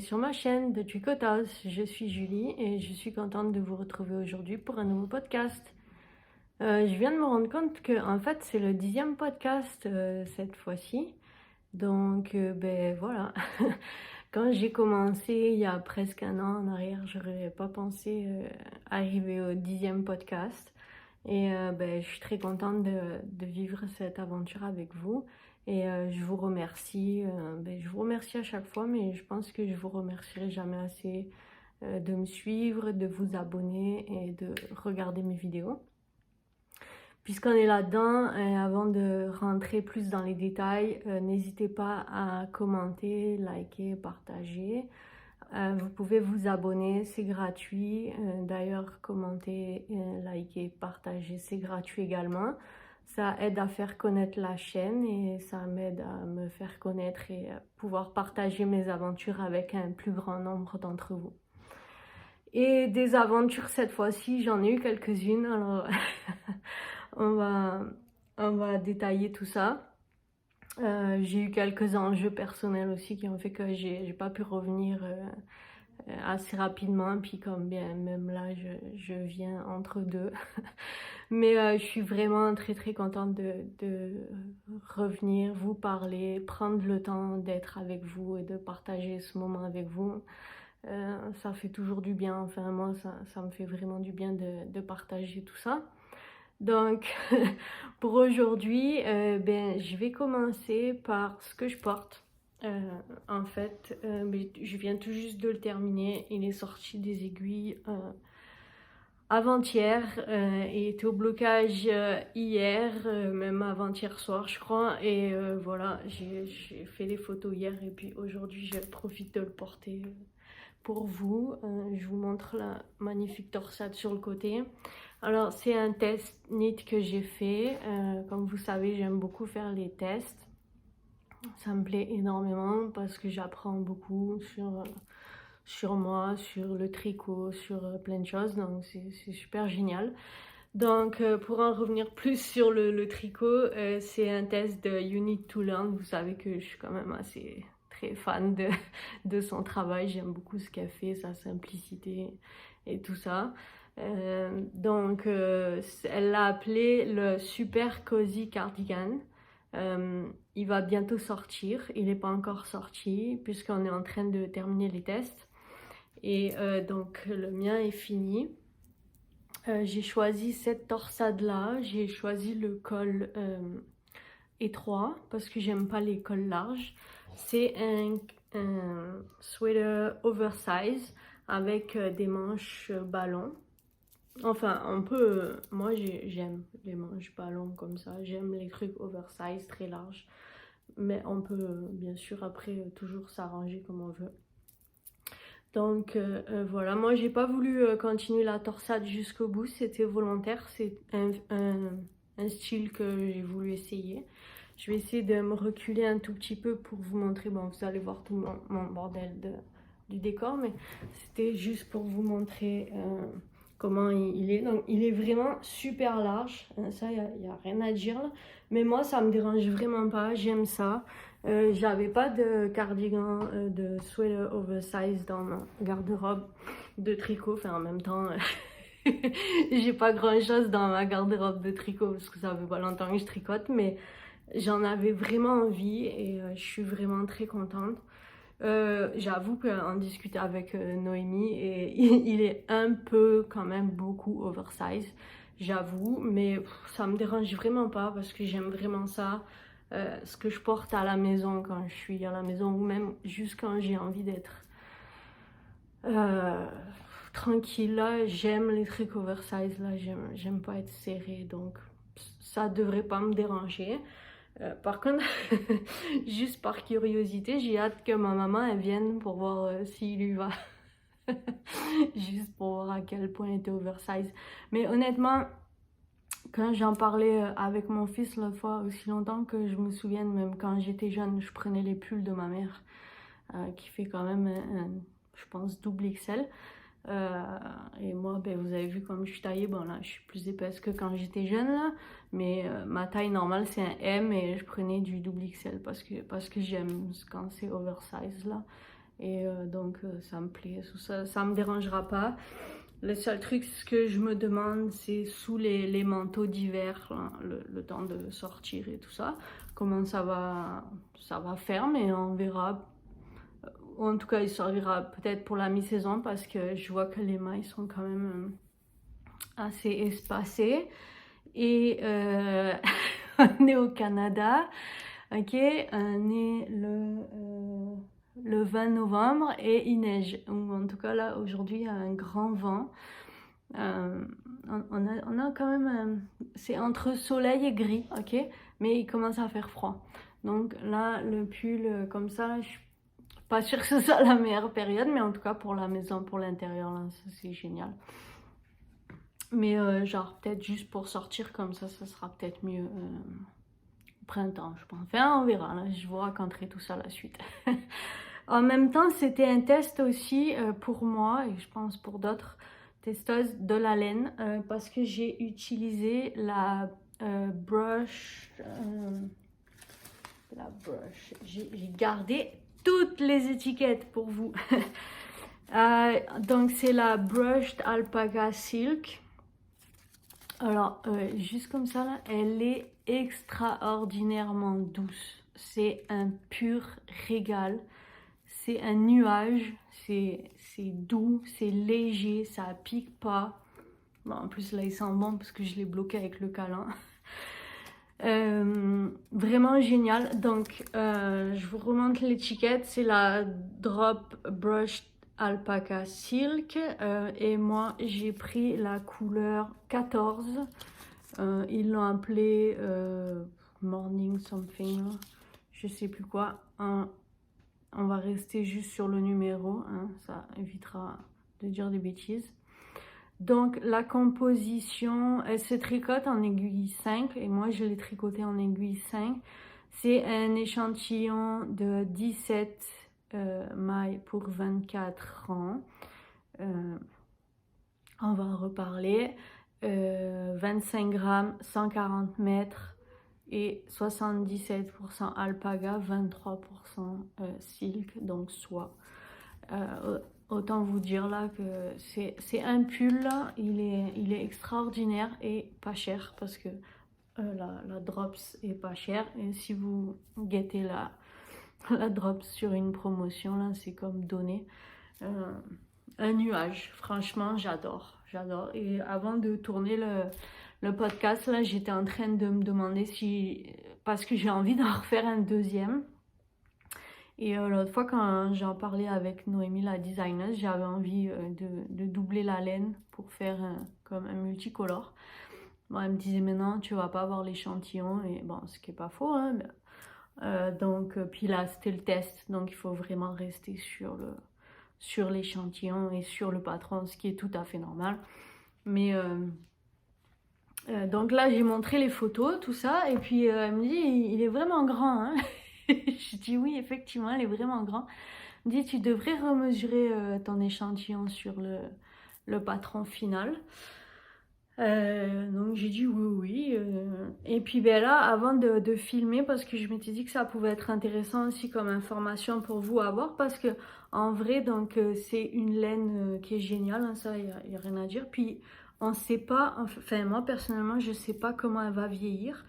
sur ma chaîne de Tricotage. Je suis Julie et je suis contente de vous retrouver aujourd'hui pour un nouveau podcast. Je viens de me rendre compte que en fait c'est le 10e podcast cette fois-ci. Donc ben voilà, quand j'ai commencé il y a presque un an en arrière, j'aurais pas pensé arriver au 10e podcast. Et ben, je suis très contente de vivre cette aventure avec vous. Et je vous remercie. Ben, je vous remercie à chaque fois, mais je pense que je vous remercierai jamais assez de me suivre, de vous abonner et de regarder mes vidéos. Puisqu'on est là-dedans, avant de rentrer plus dans les détails, n'hésitez pas à commenter, liker, partager. Vous pouvez vous abonner, c'est gratuit. D'ailleurs, commenter, liker, partager, c'est gratuit également. Ça aide à faire connaître la chaîne et ça m'aide à me faire connaître et à pouvoir partager mes aventures avec un plus grand nombre d'entre vous. Et des aventures cette fois-ci, j'en ai eu quelques-unes, alors on va détailler tout ça. J'ai eu quelques enjeux personnels aussi qui ont fait que j'ai pas pu revenir assez rapidement, puis comme bien même là je viens entre deux. Mais je suis vraiment très très contente de revenir vous parler, prendre le temps d'être avec vous et de partager ce moment avec vous. Ça fait toujours du bien, enfin moi ça me fait vraiment du bien de partager tout ça. Donc pour aujourd'hui, ben, je vais commencer par ce que je porte. En fait, je viens tout juste de le terminer. Il est sorti des aiguilles avant-hier. Il était au blocage hier, même avant-hier soir, je crois. Et voilà, j'ai fait les photos hier et puis aujourd'hui, je profite de le porter pour vous. Je vous montre la magnifique torsade sur le côté. Alors, c'est un test knit que j'ai fait. Comme vous savez, j'aime beaucoup faire les tests. Ça me plaît énormément parce que j'apprends beaucoup sur moi, sur le tricot, sur plein de choses. Donc, c'est super génial. Donc, pour en revenir plus sur le tricot, c'est un test de You Need to Learn. Vous savez que je suis quand même assez très fan de son travail. J'aime beaucoup ce qu'elle fait, sa simplicité et tout ça. Donc, elle l'a appelé le Super Cozy Cardigan. Il va bientôt sortir. Il n'est pas encore sorti puisqu'on est en train de terminer les tests. Et donc, le mien est fini. J'ai choisi cette torsade-là. J'ai choisi le col étroit parce que j'aime pas les cols larges. C'est un sweater oversize avec des manches ballon. Enfin, on peut... moi, j'aime les manches ballon comme ça. J'aime les trucs oversize très larges. Mais on peut, bien sûr, après, toujours s'arranger comme on veut. Donc voilà, moi j'ai pas voulu continuer la torsade jusqu'au bout, c'était volontaire, c'est un style que j'ai voulu essayer. Je vais essayer de me reculer un tout petit peu pour vous montrer, bon vous allez voir tout mon bordel du décor, mais c'était juste pour vous montrer comment il est. Donc il est vraiment super large, ça il y a rien à dire là, mais moi ça me dérange vraiment pas, j'aime ça. J'avais pas de cardigan de sweater oversize dans ma garde-robe de tricot, enfin en même temps j'ai pas grand chose dans ma garde-robe de tricot parce que ça fait pas longtemps que je tricote, mais j'en avais vraiment envie et je suis vraiment très contente. J'avoue qu'en discuter avec Noémie et il est un peu quand même beaucoup oversize, j'avoue, mais ça me dérange vraiment pas parce que j'aime vraiment ça. Ce que je porte à la maison quand je suis à la maison ou même juste quand j'ai envie d'être tranquille là, j'aime les trucs oversize là, j'aime pas être serrée, donc ça devrait pas me déranger. Par contre, juste par curiosité, j'ai hâte que ma maman elle vienne pour voir s'il lui va. Juste pour voir à quel point il était oversize. Mais honnêtement, quand j'en parlais avec mon fils l'autre fois, aussi longtemps que je me souvienne, même quand j'étais jeune, je prenais les pulls de ma mère, qui fait quand même, je pense, double XL. Et moi, ben, vous avez vu comme je suis taillée, bon là, je suis plus épaisse que quand j'étais jeune, là, mais ma taille normale, c'est un M et je prenais du double XL parce que j'aime quand c'est oversize, là. Et donc ça me plaît, ça me dérangera pas. Le seul truc, ce que je me demande, c'est sous les manteaux d'hiver, hein, le temps de sortir et tout ça, comment ça va faire, mais on verra. En tout cas, il servira peut-être pour la mi-saison parce que je vois que les mailles sont quand même assez espacées. Et on est au Canada, ok, on est le 20 novembre et il neige. Ou en tout cas, là, aujourd'hui, il y a un grand vent. On a quand même, c'est entre soleil et gris, ok, mais il commence à faire froid. Donc là, le pull comme ça, je suis pas sûre que ce soit la meilleure période, mais en tout cas pour la maison, pour l'intérieur, là, ça c'est génial. Mais genre peut-être juste pour sortir comme ça sera peut-être mieux au printemps, je pense. Enfin, on verra, là, je vous raconterai tout ça la suite. En même temps, c'était un test aussi pour moi, et je pense pour d'autres testeuses, de la laine, parce que j'ai utilisé la brush. J'ai gardé toutes les étiquettes pour vous. Donc c'est la Brushed Alpaca Silk. Alors, juste comme ça, là, elle est extraordinairement douce. C'est un pur régal. C'est un nuage. C'est doux, c'est léger, ça pique pas. Bon, en plus, là, il sent bon parce que je l'ai bloqué avec le câlin. Vraiment génial. Donc, je vous remonte l'étiquette. C'est la Drop Brushed Alpaca Silk. Et moi, j'ai pris la couleur 14. Ils l'ont appelé Morning Something. Je sais plus quoi. On va rester juste sur le numéro. Hein, ça évitera de dire des bêtises. Donc la composition, elle se tricote en aiguille 5 et moi je l'ai tricoté en aiguille 5. C'est un échantillon de 17 mailles pour 24 rangs. On va en reparler. 25 grammes, 140 mètres et 77% alpaga, 23% silk, donc soie. Autant vous dire là que c'est un pull là, il est extraordinaire et pas cher parce que la Drops est pas chère. Et si vous guettez la Drops sur une promotion là, c'est comme donner un nuage. Franchement, j'adore. Et avant de tourner le podcast là, j'étais en train de me demander si, parce que j'ai envie d'en refaire un deuxième. Et l'autre fois, quand j'en parlais avec Noémie, la designer, j'avais envie de doubler la laine pour faire comme un multicolore. Bon, elle me disait, mais non, tu vas pas avoir l'échantillon. Et bon, ce qui est pas faux, hein. Donc, puis là, c'était le test. Donc, il faut vraiment rester sur l'échantillon et sur le patron, ce qui est tout à fait normal. Mais donc là, j'ai montré les photos, tout ça. Et puis, elle me dit, il est vraiment grand, hein. Je dis oui, effectivement, elle est vraiment grand. Elle me dit, tu devrais remesurer ton échantillon sur le patron final. Donc j'ai dit oui. Et puis ben là, avant de filmer, parce que je m'étais dit que ça pouvait être intéressant aussi comme information pour vous à voir, parce que en vrai, donc c'est une laine qui est géniale, hein, ça, y a rien à dire. Puis on sait pas, enfin moi personnellement, je sais pas comment elle va vieillir.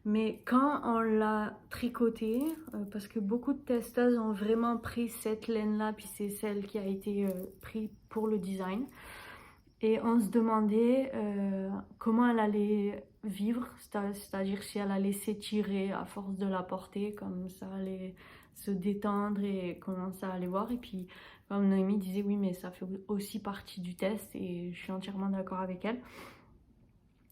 Mais quand on l'a tricotée, parce que beaucoup de testeuses ont vraiment pris cette laine-là, puis c'est celle qui a été prise pour le design. Et on se demandait comment elle allait vivre, c'est-à-dire si elle allait s'étirer à force de la porter, comme ça allait se détendre et comment ça allait voir. Et puis, comme Noémie disait, oui, mais ça fait aussi partie du test et je suis entièrement d'accord avec elle.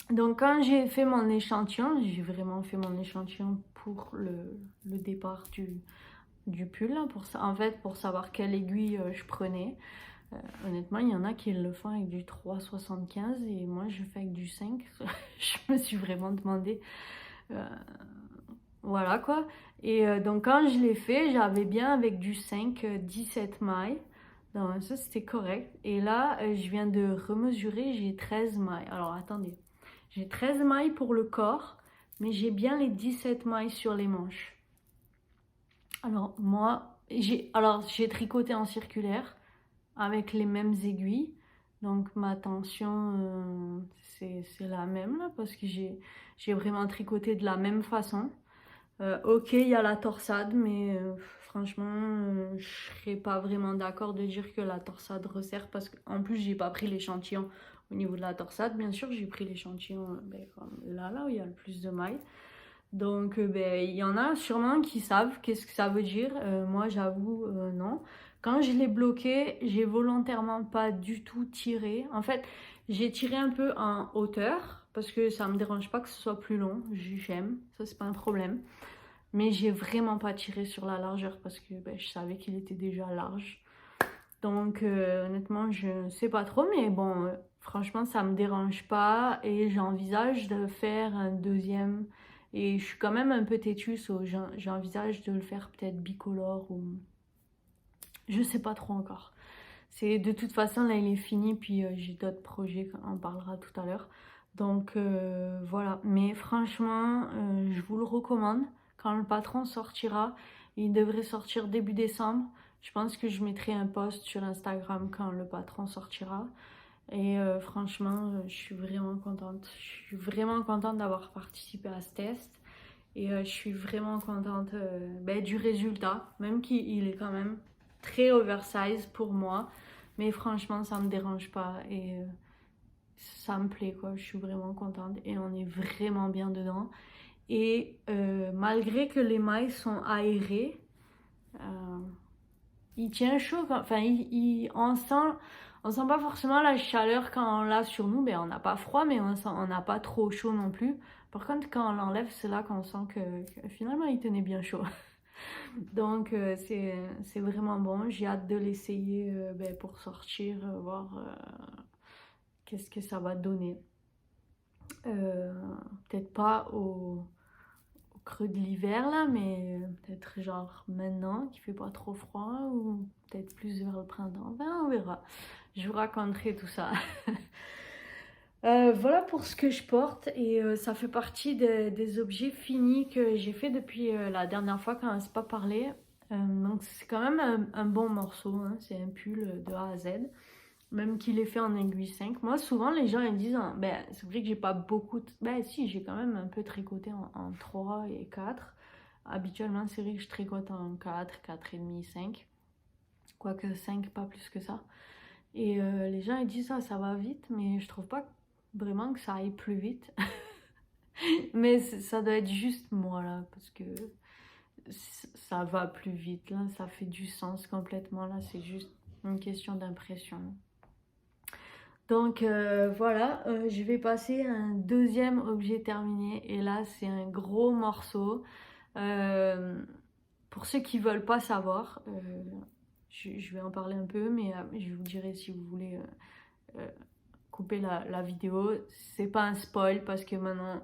Donc quand j'ai fait mon échantillon, j'ai vraiment fait mon échantillon pour le départ du pull, là, en fait pour savoir quelle aiguille je prenais. Honnêtement, il y en a qui le font avec du 3,75 et moi je fais avec du 5. Je me suis vraiment demandé, voilà quoi. Et donc quand je l'ai fait, j'avais bien avec du 5, 17 mailles. Donc ça c'était correct. Et là, je viens de remesurer, j'ai 13 mailles. Alors attendez. J'ai 13 mailles pour le corps, mais j'ai bien les 17 mailles sur les manches. Alors moi, Alors, j'ai tricoté en circulaire avec les mêmes aiguilles. Donc, ma tension, c'est la même là, parce que j'ai vraiment tricoté de la même façon. Ok, il y a la torsade, mais franchement, je serais pas vraiment d'accord de dire que la torsade resserre parce qu'en plus, j'ai pas pris l'échantillon au niveau de la torsade. Bien sûr, j'ai pris l'échantillon comme là où il y a le plus de mailles. Donc, il y en a sûrement qui savent qu'est-ce que ça veut dire. Moi, j'avoue, non. Quand je l'ai bloqué, j'ai volontairement pas du tout tiré. En fait, j'ai tiré un peu en hauteur parce que ça me dérange pas que ce soit plus long. J'aime, ça c'est pas un problème. Mais j'ai vraiment pas tiré sur la largeur parce que je savais qu'il était déjà large. Donc, honnêtement, je sais pas trop, mais bon, franchement, ça me dérange pas et j'envisage de faire un deuxième. Et je suis quand même un peu têtue, j'envisage de le faire peut-être bicolore ou je sais pas trop encore. C'est de toute façon là il est fini puis j'ai d'autres projets, on en parlera tout à l'heure. Donc voilà, mais franchement, je vous le recommande quand le patron sortira. Il devrait sortir début décembre. Je pense que je mettrai un post sur Instagram quand le patron sortira. Et franchement, je suis vraiment contente. Je suis vraiment contente d'avoir participé à ce test. Et je suis vraiment contente du résultat, même qu'il est quand même très oversize pour moi. Mais franchement, ça me dérange pas et ça me plaît quoi. Je suis vraiment contente et on est vraiment bien dedans. Et malgré que les mailles sont aérées, euh, il tient chaud. Enfin, on sent pas forcément la chaleur quand on l'a sur nous. Ben, on n'a pas froid, mais on n'a pas trop chaud non plus. Par contre, quand on l'enlève, c'est là qu'on sent que finalement il tenait bien chaud. Donc c'est vraiment bon. J'ai hâte de l'essayer pour sortir, voir qu'est-ce que ça va donner. Euh, Peut-être pas au creux de l'hiver là, mais peut-être genre maintenant qu'il fait pas trop froid ou peut-être plus vers le printemps. Ben, on verra. Je vous raconterai tout ça. Voilà pour ce que je porte et ça fait partie des objets finis que j'ai fait depuis la dernière fois quand on s'est pas parlé. Donc c'est quand même un bon morceau, hein. C'est un pull de A à Z, même qu'il est fait en aiguille 5. Moi souvent les gens ils disent, hein, c'est vrai que j'ai pas beaucoup, si j'ai quand même un peu tricoté en 3 et 4. Habituellement c'est vrai que je tricote en 4, 4,5, 5. Quoique 5 pas plus que ça. Et les gens ils disent ça va vite, mais je trouve pas vraiment que ça aille plus vite. Mais ça doit être juste moi là, parce que ça va plus vite là, ça fait du sens complètement là, c'est juste une question d'impression. Donc voilà, je vais passer à un deuxième objet terminé et là c'est un gros morceau. Euh, pour ceux qui veulent pas savoir, je vais en parler un peu, mais je vous dirai si vous voulez couper la vidéo. C'est pas un spoil parce que maintenant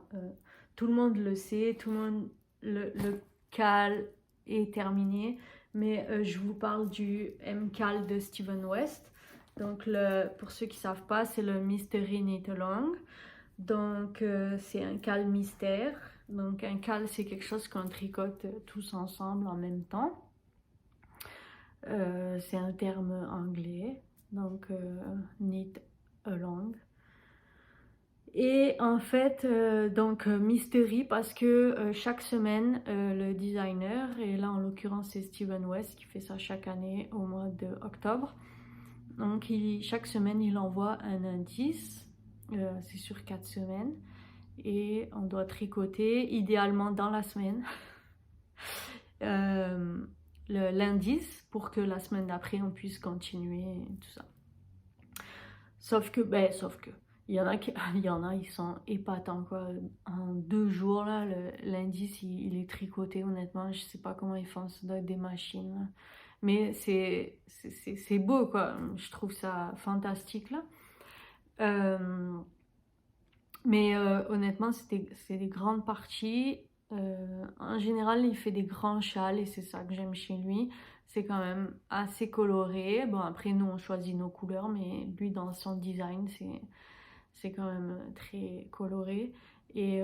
tout le monde le sait, tout le monde le cal est terminé. Mais je vous parle du M-Cal de Steven West. Donc pour ceux qui savent pas, c'est le Mystery Knit Along. Donc c'est un cal mystère. Donc un cal c'est quelque chose qu'on tricote tous ensemble en même temps. C'est un terme anglais. Donc knit along. Et en fait, donc Mystery parce que chaque semaine, le designer, et là en l'occurrence c'est Steven West qui fait ça chaque année au mois de octobre. Donc chaque semaine il envoie un indice, c'est sur 4 semaines. Et on doit tricoter idéalement dans la semaine l'indice pour que la semaine d'après on puisse continuer et tout ça. Sauf que, il y en a, ils sont épatants quoi. En 2 jours là, l'indice il est tricoté honnêtement. Je sais pas comment ils font, ça doit être des machines là. Mais c'est beau quoi. Je trouve ça fantastique là. Mais honnêtement, c'est des grandes parties. En général, il fait des grands châles et c'est ça que j'aime chez lui. C'est quand même assez coloré. Bon, après, nous, on choisit nos couleurs, mais lui, dans son design, c'est quand même très coloré. Et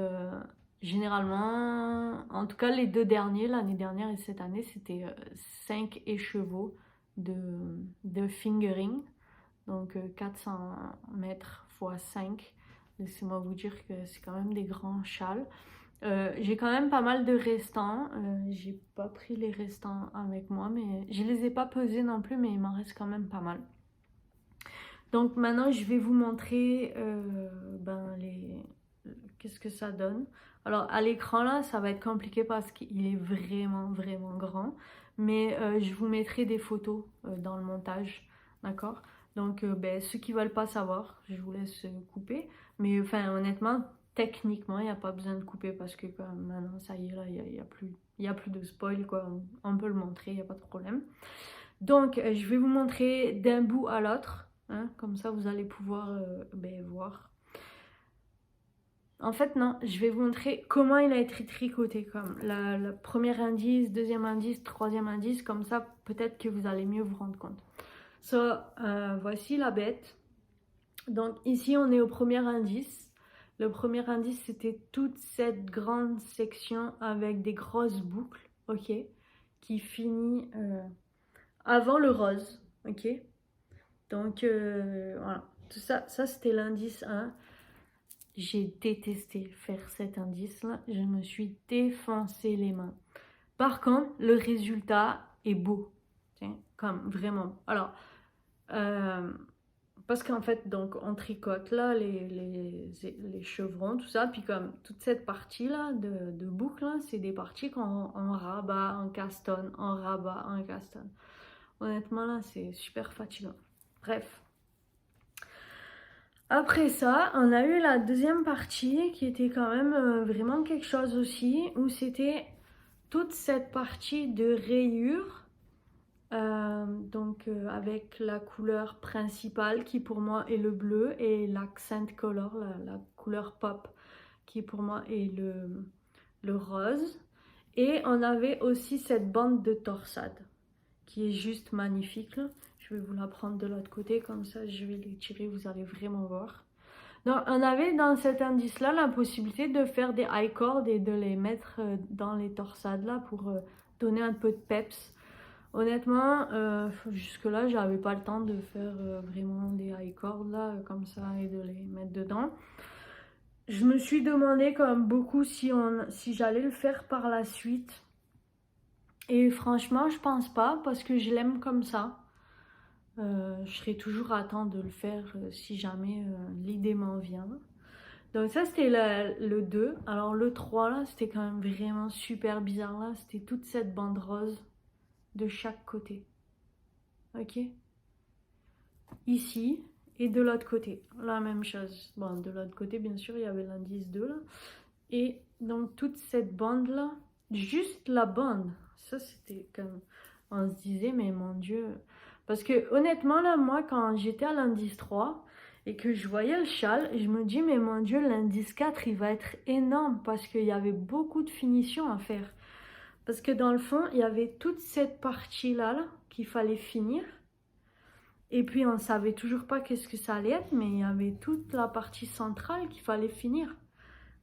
généralement, en tout cas les 2 derniers, l'année dernière et cette année, c'était 5 écheveaux de fingering. Donc 400 mètres x 5. Laissez-moi vous dire que c'est quand même des grands châles. J'ai quand même pas mal de restants. J'ai pas pris les restants avec moi, mais je les ai pas pesés non plus, mais il m'en reste quand même pas mal. Donc maintenant, je vais vous montrer qu'est-ce que ça donne. Alors à l'écran là, ça va être compliqué parce qu'il est vraiment vraiment grand, mais je vous mettrai des photos dans le montage, d'accord? Donc ceux qui veulent pas savoir, je vous laisse couper. Mais enfin honnêtement, techniquement, il n'y a pas besoin de couper parce que maintenant ça y est là, il y a plus de spoil quoi. On peut le montrer, il n'y a pas de problème. Donc je vais vous montrer d'un bout à l'autre. Hein, comme ça, vous allez pouvoir voir. En fait, non, je vais vous montrer comment il a été tricoté. Comme le premier indice, deuxième indice, troisième indice. Comme ça, peut-être que vous allez mieux vous rendre compte. Voici la bête. Donc ici, on est au premier indice. Le premier indice, c'était toute cette grande section avec des grosses boucles, ok, qui finit avant le rose, ok. Donc voilà, tout ça, c'était l'indice 1. J'ai détesté faire cet indice-là, je me suis défoncé les mains. Par contre, le résultat est beau, tiens, comme vraiment. Alors, parce qu'en fait, donc on tricote là les chevrons, tout ça, puis comme toute cette partie-là de boucle, c'est des parties qu'on rabat, on castanne, on rabat, on castanne. Honnêtement, là, c'est super fatigant. Bref. Après ça, on a eu la deuxième partie qui était quand même vraiment quelque chose aussi, où c'était toute cette partie de rayures, avec la couleur principale qui pour moi est le bleu et l'accent color, la couleur pop qui pour moi est le rose. Et on avait aussi cette bande de torsade qui est juste magnifique là. Je vais vous la prendre de l'autre côté, comme ça je vais les tirer, vous allez vraiment voir. Donc on avait dans cet indice là la possibilité de faire des high cords et de les mettre dans les torsades là pour donner un peu de peps. Honnêtement, jusque là j'avais pas le temps de faire vraiment des high cords là comme ça et de les mettre dedans. Je me suis demandé comme beaucoup si j'allais le faire par la suite. Et franchement, je pense pas parce que je l'aime comme ça. Je serai toujours à temps de le faire si jamais l'idée m'en vient. Donc ça, c'était le 2. Alors le 3, là, c'était quand même vraiment super bizarre. Là, c'était toute cette bande rose de chaque côté. Ok? Ici et de l'autre côté. La même chose. Bon, de l'autre côté, bien sûr, il y avait l'indice 2, là. Et donc toute cette bande-là, juste la bande. Ça, c'était comme... On se disait, mais mon Dieu... Parce que honnêtement, là, moi, quand j'étais à l'indice 3 et que je voyais le châle, je me dis, mais mon Dieu, l'indice 4, il va être énorme parce qu'il y avait beaucoup de finitions à faire. Parce que dans le fond, il y avait toute cette partie-là là, qu'il fallait finir. Et puis, on ne savait toujours pas qu'est-ce que ça allait être, mais il y avait toute la partie centrale qu'il fallait finir.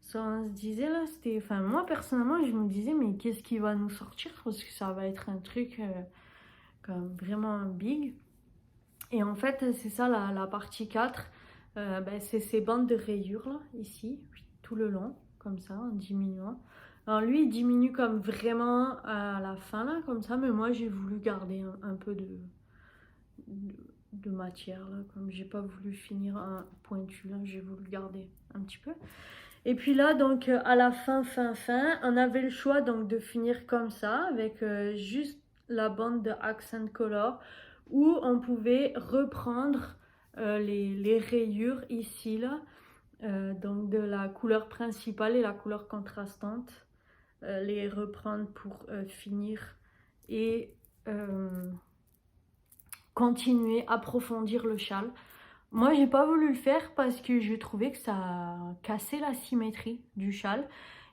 Ça, on se disait là, c'était... Enfin, moi, personnellement, je me disais, mais qu'est-ce qui va nous sortir? Parce que ça va être un truc... comme vraiment big. Et en fait, c'est ça la partie 4. C'est ces bandes de rayures là, ici, tout le long, comme ça, en diminuant. Alors lui, il diminue comme vraiment à la fin là, comme ça, mais moi j'ai voulu garder un peu de matière là, comme j'ai pas voulu finir un pointu là, j'ai voulu garder un petit peu. Et puis là, donc à la fin, on avait le choix donc de finir comme ça, avec juste la bande de accent color, où on pouvait reprendre les rayures ici là, donc de la couleur principale et la couleur contrastante, les reprendre pour finir et continuer, approfondir le châle. Moi, j'ai pas voulu le faire parce que je trouvais que ça cassait la symétrie du châle.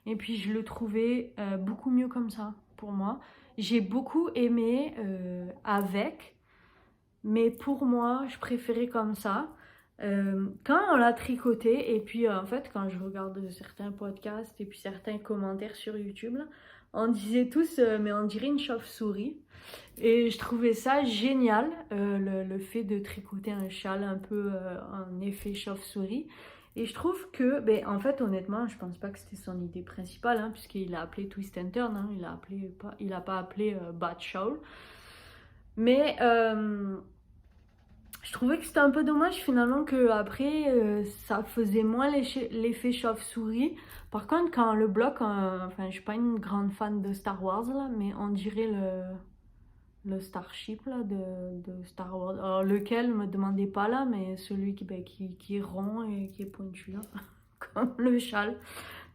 Et puis, je le trouvais beaucoup mieux comme ça, pour moi. J'ai beaucoup aimé avec, mais pour moi, je préférais comme ça. Quand on l'a tricoté, et puis en fait, quand je regarde certains podcasts et puis certains commentaires sur YouTube, là, on disait tous, mais on dirait une chauve-souris. Et je trouvais ça génial, le fait de tricoter un châle un peu en effet chauve-souris. Et je trouve que, ben, en fait, honnêtement, je pense pas que c'était son idée principale, hein, puisqu'il a appelé Twist and Turn, hein, il a pas appelé Bat Shawl. Mais je trouvais que c'était un peu dommage finalement que après ça faisait moins l'effet chauve-souris. Par contre, quand le bloc, enfin, je suis pas une grande fan de Star Wars là, mais on dirait le Starship là, de Star Wars. Alors, lequel, me demandez pas là, mais celui qui, ben, qui est rond et qui est pointu là, comme le châle.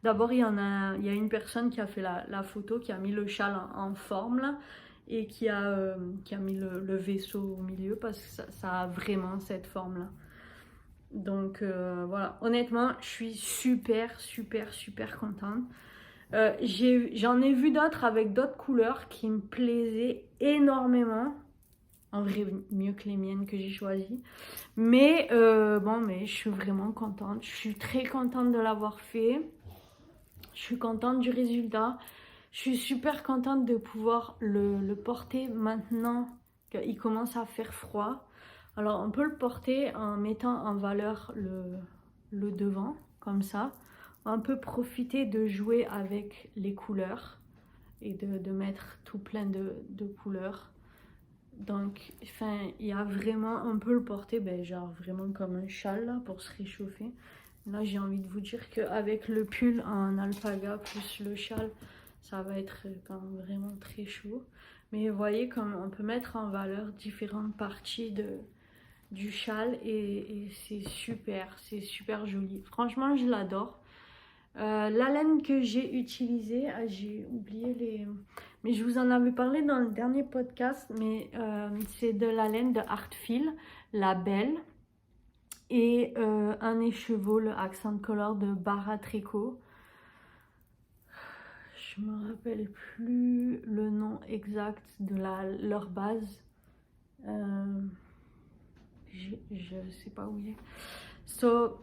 D'abord, il y a une personne qui a fait la photo, qui a mis le châle en forme là, et qui a mis le vaisseau au milieu parce que ça a vraiment cette forme là. Donc voilà, honnêtement, je suis super contente. J'en ai vu d'autres avec d'autres couleurs qui me plaisaient énormément. En vrai, mieux que les miennes que j'ai choisies. Mais bon, mais je suis vraiment contente. Je suis très contente de l'avoir fait. Je suis contente du résultat. Je suis super contente de pouvoir le porter maintenant qu'il commence à faire froid. Alors, on peut le porter en mettant en valeur le devant, comme ça. On peut profiter de jouer avec les couleurs et de mettre tout plein de couleurs. Donc, enfin, il y a vraiment, on peut le porter, ben, genre vraiment comme un châle là, pour se réchauffer. Là, j'ai envie de vous dire qu'avec le pull en alpaga plus le châle, ça va être quand même vraiment très chaud. Mais vous voyez comme on peut mettre en valeur différentes parties du châle et c'est super joli. Franchement, je l'adore. La laine que j'ai utilisée, j'ai oublié les... Mais je vous en avais parlé dans le dernier podcast, mais c'est de la laine de Artfil, la belle. Et un écheveau, le Accent Color de Barra Tricot. Je me rappelle plus le nom exact de leur base. Je sais pas où il est. So,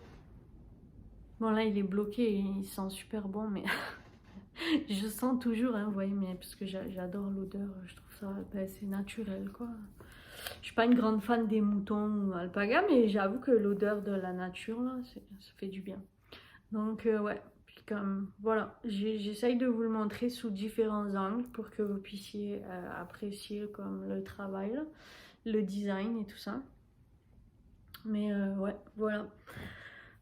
bon là il est bloqué, il sent super bon, mais je sens toujours, hein, vous voyez, mais parce que j'adore l'odeur, je trouve ça, ben, c'est naturel quoi. Je suis pas une grande fan des moutons ou alpaga, mais j'avoue que l'odeur de la nature là, ça fait du bien. Donc ouais, puis comme voilà, j'essaye de vous le montrer sous différents angles pour que vous puissiez apprécier comme le travail, là, le design et tout ça. Mais ouais, voilà.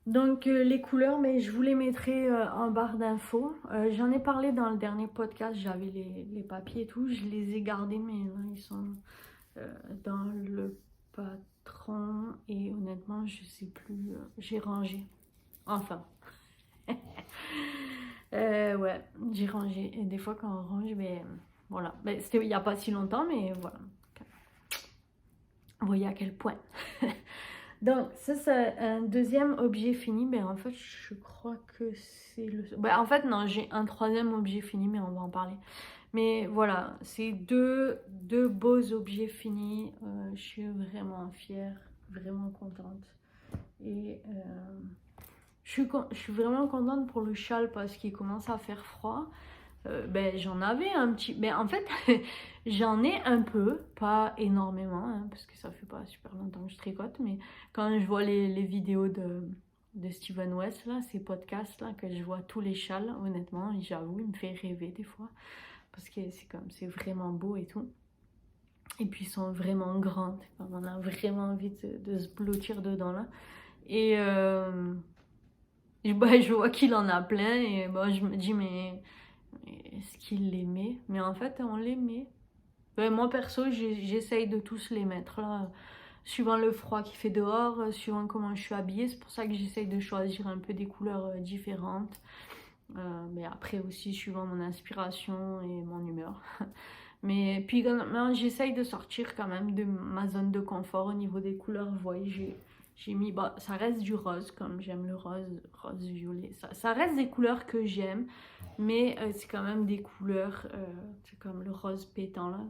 Donc les couleurs, mais je vous les mettrai en barre d'infos. J'en ai parlé dans le dernier podcast, j'avais les papiers et tout, je les ai gardés, mais là, ils sont dans le patron et honnêtement, je sais plus, j'ai rangé. Enfin. Ouais, j'ai rangé. Et des fois, quand on range, ben voilà. Ben, c'était il n'y a pas si longtemps, mais voilà. Vous voyez à quel point. Donc, ça, c'est un deuxième objet fini. Mais en fait, je crois que c'est le... Ben, en fait, non, j'ai un troisième objet fini, mais on va en parler. Mais voilà, c'est deux beaux objets finis. Je suis vraiment fière, vraiment contente. Et je suis vraiment contente pour le châle parce qu'il commence à faire froid. Ben, j'en avais un petit... Ben, en fait, j'en ai un peu, pas énormément, hein, parce que ça fait pas super longtemps que je tricote, mais quand je vois les vidéos de Steven West, là, ces podcasts, là, que je vois tous les châles, honnêtement, j'avoue, il me fait rêver des fois, parce que c'est vraiment beau et tout. Et puis, ils sont vraiment grands, on a vraiment envie de se blottir dedans, là. Et... bah, je vois qu'il en a plein et bah, je me dis mais est-ce qu'il les met? Mais en fait on les met. Ben, moi perso j'essaye de tous les mettre là, suivant le froid qu'il fait dehors, suivant comment je suis habillée. C'est pour ça que j'essaye de choisir un peu des couleurs différentes. Mais après aussi suivant mon inspiration et mon humeur. Mais puis j'essaye de sortir quand même de ma zone de confort au niveau des couleurs. Vous voyez, j'ai mis, bah, ça reste du rose, comme j'aime le rose violet. Ça reste des couleurs que j'aime, mais c'est quand même des couleurs, c'est comme le rose pétant là.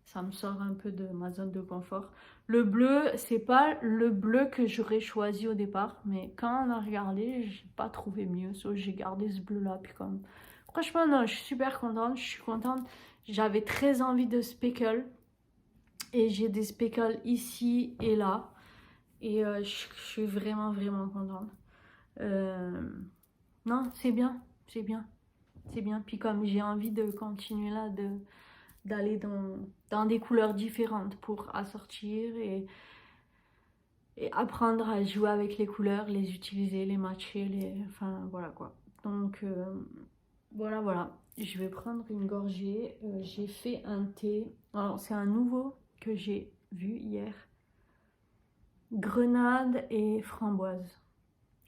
Ça me sort un peu de ma zone de confort. Le bleu, c'est pas le bleu que j'aurais choisi au départ, mais quand on a regardé, j'ai pas trouvé mieux. So, j'ai gardé ce bleu-là. Puis comme, franchement, non, je suis super contente. Je suis contente. J'avais très envie de speckle. Et j'ai des speckles ici et là. Et je suis vraiment, vraiment contente. Non, c'est bien. C'est bien. C'est bien. Puis comme j'ai envie de continuer là, d'aller dans des couleurs différentes pour assortir et apprendre à jouer avec les couleurs, les utiliser, les matcher, enfin voilà quoi. Donc voilà, voilà. Je vais prendre une gorgée. J'ai fait un thé. Alors c'est un nouveau que j'ai vu hier. Grenade et framboise.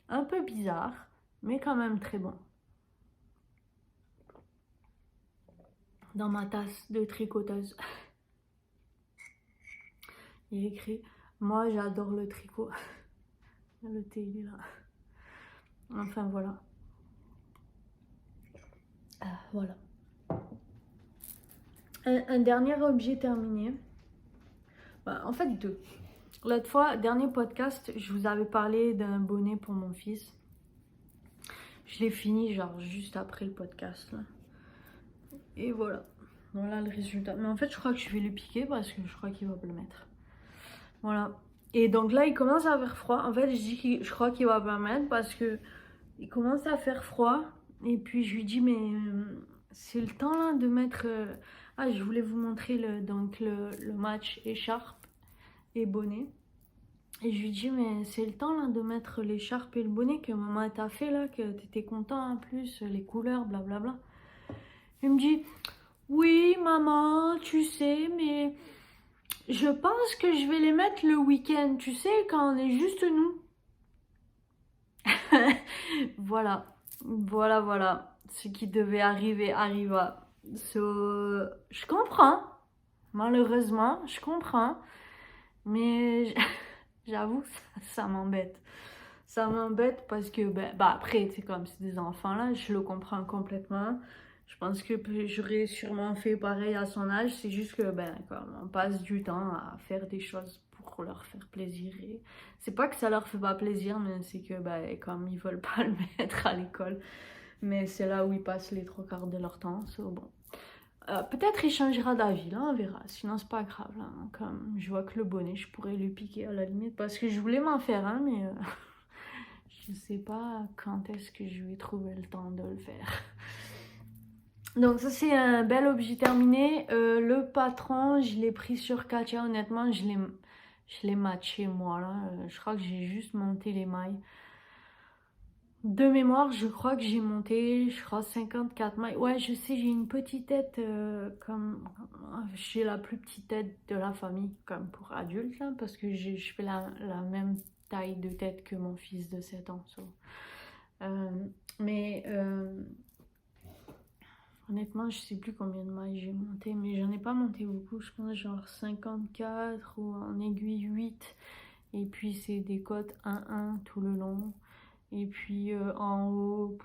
Un peu bizarre, mais quand même très bon. Dans ma tasse de tricoteuse. Il est écrit « Moi j'adore le tricot ». Le thé il est là. Enfin voilà. Voilà. Un dernier objet terminé. Bah, en fait deux. L'autre fois, dernier podcast, je vous avais parlé d'un bonnet pour mon fils. Je l'ai fini genre juste après le podcast là. Et voilà. Voilà le résultat. Mais en fait, je crois que je vais le piquer parce que je crois qu'il va pas le mettre. Voilà. Et donc là, il commence à faire froid. En fait, je dis que je crois qu'il va pas le mettre parce que il commence à faire froid. Et puis je lui dis, mais c'est le temps là de mettre. Ah, je voulais vous montrer le match écharpe et bonnet. Et je lui dis, mais c'est le temps là de mettre l'écharpe et le bonnet que maman t'a fait là, que t'étais content en plus, les couleurs, blablabla. Il me dit, oui, maman, tu sais, mais je pense que je vais les mettre le week-end, tu sais, quand on est juste nous. Voilà, voilà, voilà. Ce qui devait arriver arriva. Je comprends. Malheureusement, je comprends. Mais j'avoue que ça m'embête. Ça m'embête parce que, bah après, c'est comme c'est des enfants là, je le comprends complètement. Je pense que j'aurais sûrement fait pareil à son âge. C'est juste que, comme on passe du temps à faire des choses pour leur faire plaisir. Et c'est pas que ça leur fait pas plaisir, mais c'est que, comme ils veulent pas le mettre à l'école. Mais c'est là où ils passent les 3/4 de leur temps. So, bon. Peut-être il changera d'avis, là, on verra. Sinon, c'est pas grave. Là. Comme je vois que le bonnet, je pourrais lui piquer à la limite. Parce que je voulais m'en faire un, mais je sais pas quand est-ce que je vais trouver le temps de le faire. Donc ça, c'est un bel objet terminé. Le patron, je l'ai pris sur Katia. Honnêtement, je l'ai matché, moi, là. Je crois que j'ai juste monté les mailles. De mémoire, je crois que j'ai monté, 54 mailles. Ouais, je sais, j'ai une petite tête comme... J'ai la plus petite tête de la famille, comme pour adulte, là, parce que je fais la même taille de tête que mon fils de 7 ans. So. Mais honnêtement, je sais plus combien de mailles j'ai monté, mais j'en ai pas monté beaucoup. Je pense genre 54 ou en aiguille 8. Et puis c'est des côtes 1-1 tout le long. Et puis en haut,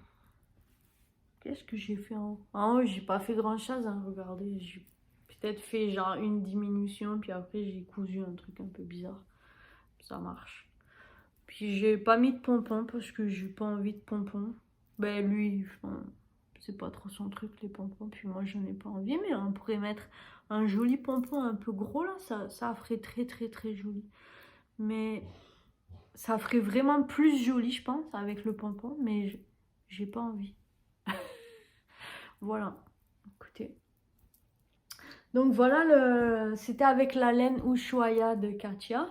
qu'est-ce que j'ai fait en haut? En haut, j'ai pas fait grand chose, hein, regardez. J'ai peut-être fait genre une diminution, puis après j'ai cousu un truc un peu bizarre. Ça marche. Puis j'ai pas mis de pompons parce que j'ai pas envie de pompons. Ben lui, c'est pas trop son truc les pompons, puis moi j'en ai pas envie. Mais on pourrait mettre un joli pompon un peu gros là, ça ferait très très très joli. Mais ça ferait vraiment plus joli, je pense, avec le pompon, mais j'ai pas envie. Voilà, écoutez. Donc voilà, c'était avec la laine Ushuaïa de Katia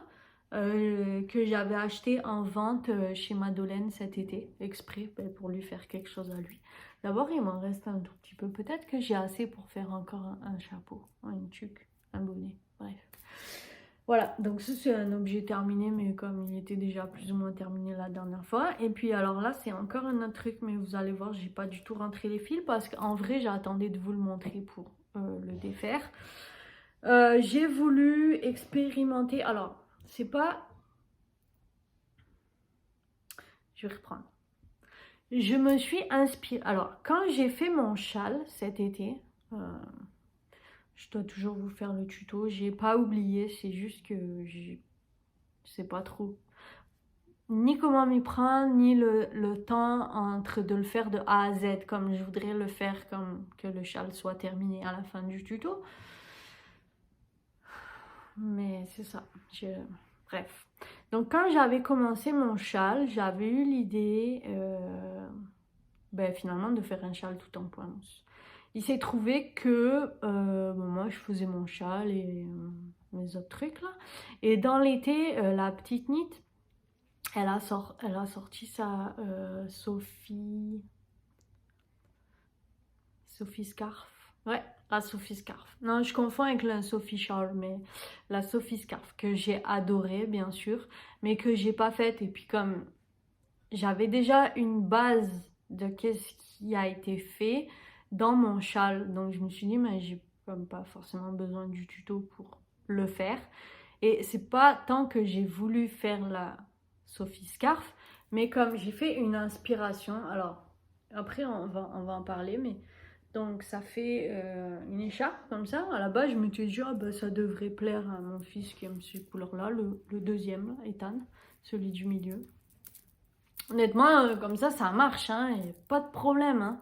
que j'avais acheté en vente chez Madeleine cet été, exprès pour lui faire quelque chose à lui. D'abord, il m'en reste un tout petit peu. Peut-être que j'ai assez pour faire encore un chapeau, une tuque, un bonnet, bref. Voilà, donc ça c'est un objet terminé, mais comme il était déjà plus ou moins terminé la dernière fois. Et puis alors là, c'est encore un autre truc, mais vous allez voir, j'ai pas du tout rentré les fils parce qu'en vrai, j'attendais de vous le montrer pour le défaire. J'ai voulu expérimenter, alors c'est pas... Je vais reprendre. Je me suis inspirée, alors quand j'ai fait mon châle cet été... Je dois toujours vous faire le tuto. J'ai pas oublié, c'est juste que je sais pas trop ni comment m'y prendre, ni le temps entre de le faire de A à Z comme je voudrais le faire, comme que le châle soit terminé à la fin du tuto. Mais c'est ça. Bref. Donc quand j'avais commencé mon châle, j'avais eu l'idée finalement de faire un châle tout en point mousse. Il s'est trouvé que moi je faisais mon châle et mes autres trucs là. Et dans l'été, la petite Nit, elle a sorti sa Sophie Scarf. Ouais, la Sophie Scarf. Non, je confonds avec la Sophie Charles, mais la Sophie Scarf que j'ai adorée bien sûr, mais que j'ai pas faite. Et puis comme j'avais déjà une base de qu'est-ce qui a été fait dans mon châle, donc je me suis dit mais j'ai comme pas forcément besoin du tuto pour le faire. Et c'est pas tant que j'ai voulu faire la Sophie Scarf, mais comme j'ai fait une inspiration. Alors après on va en parler, mais donc ça fait une écharpe comme ça. À la base je me suis dit ça devrait plaire à mon fils qui aime ces couleurs là, le deuxième là, Ethan, celui du milieu. Honnêtement, comme ça marche, hein, y a pas de problème, hein.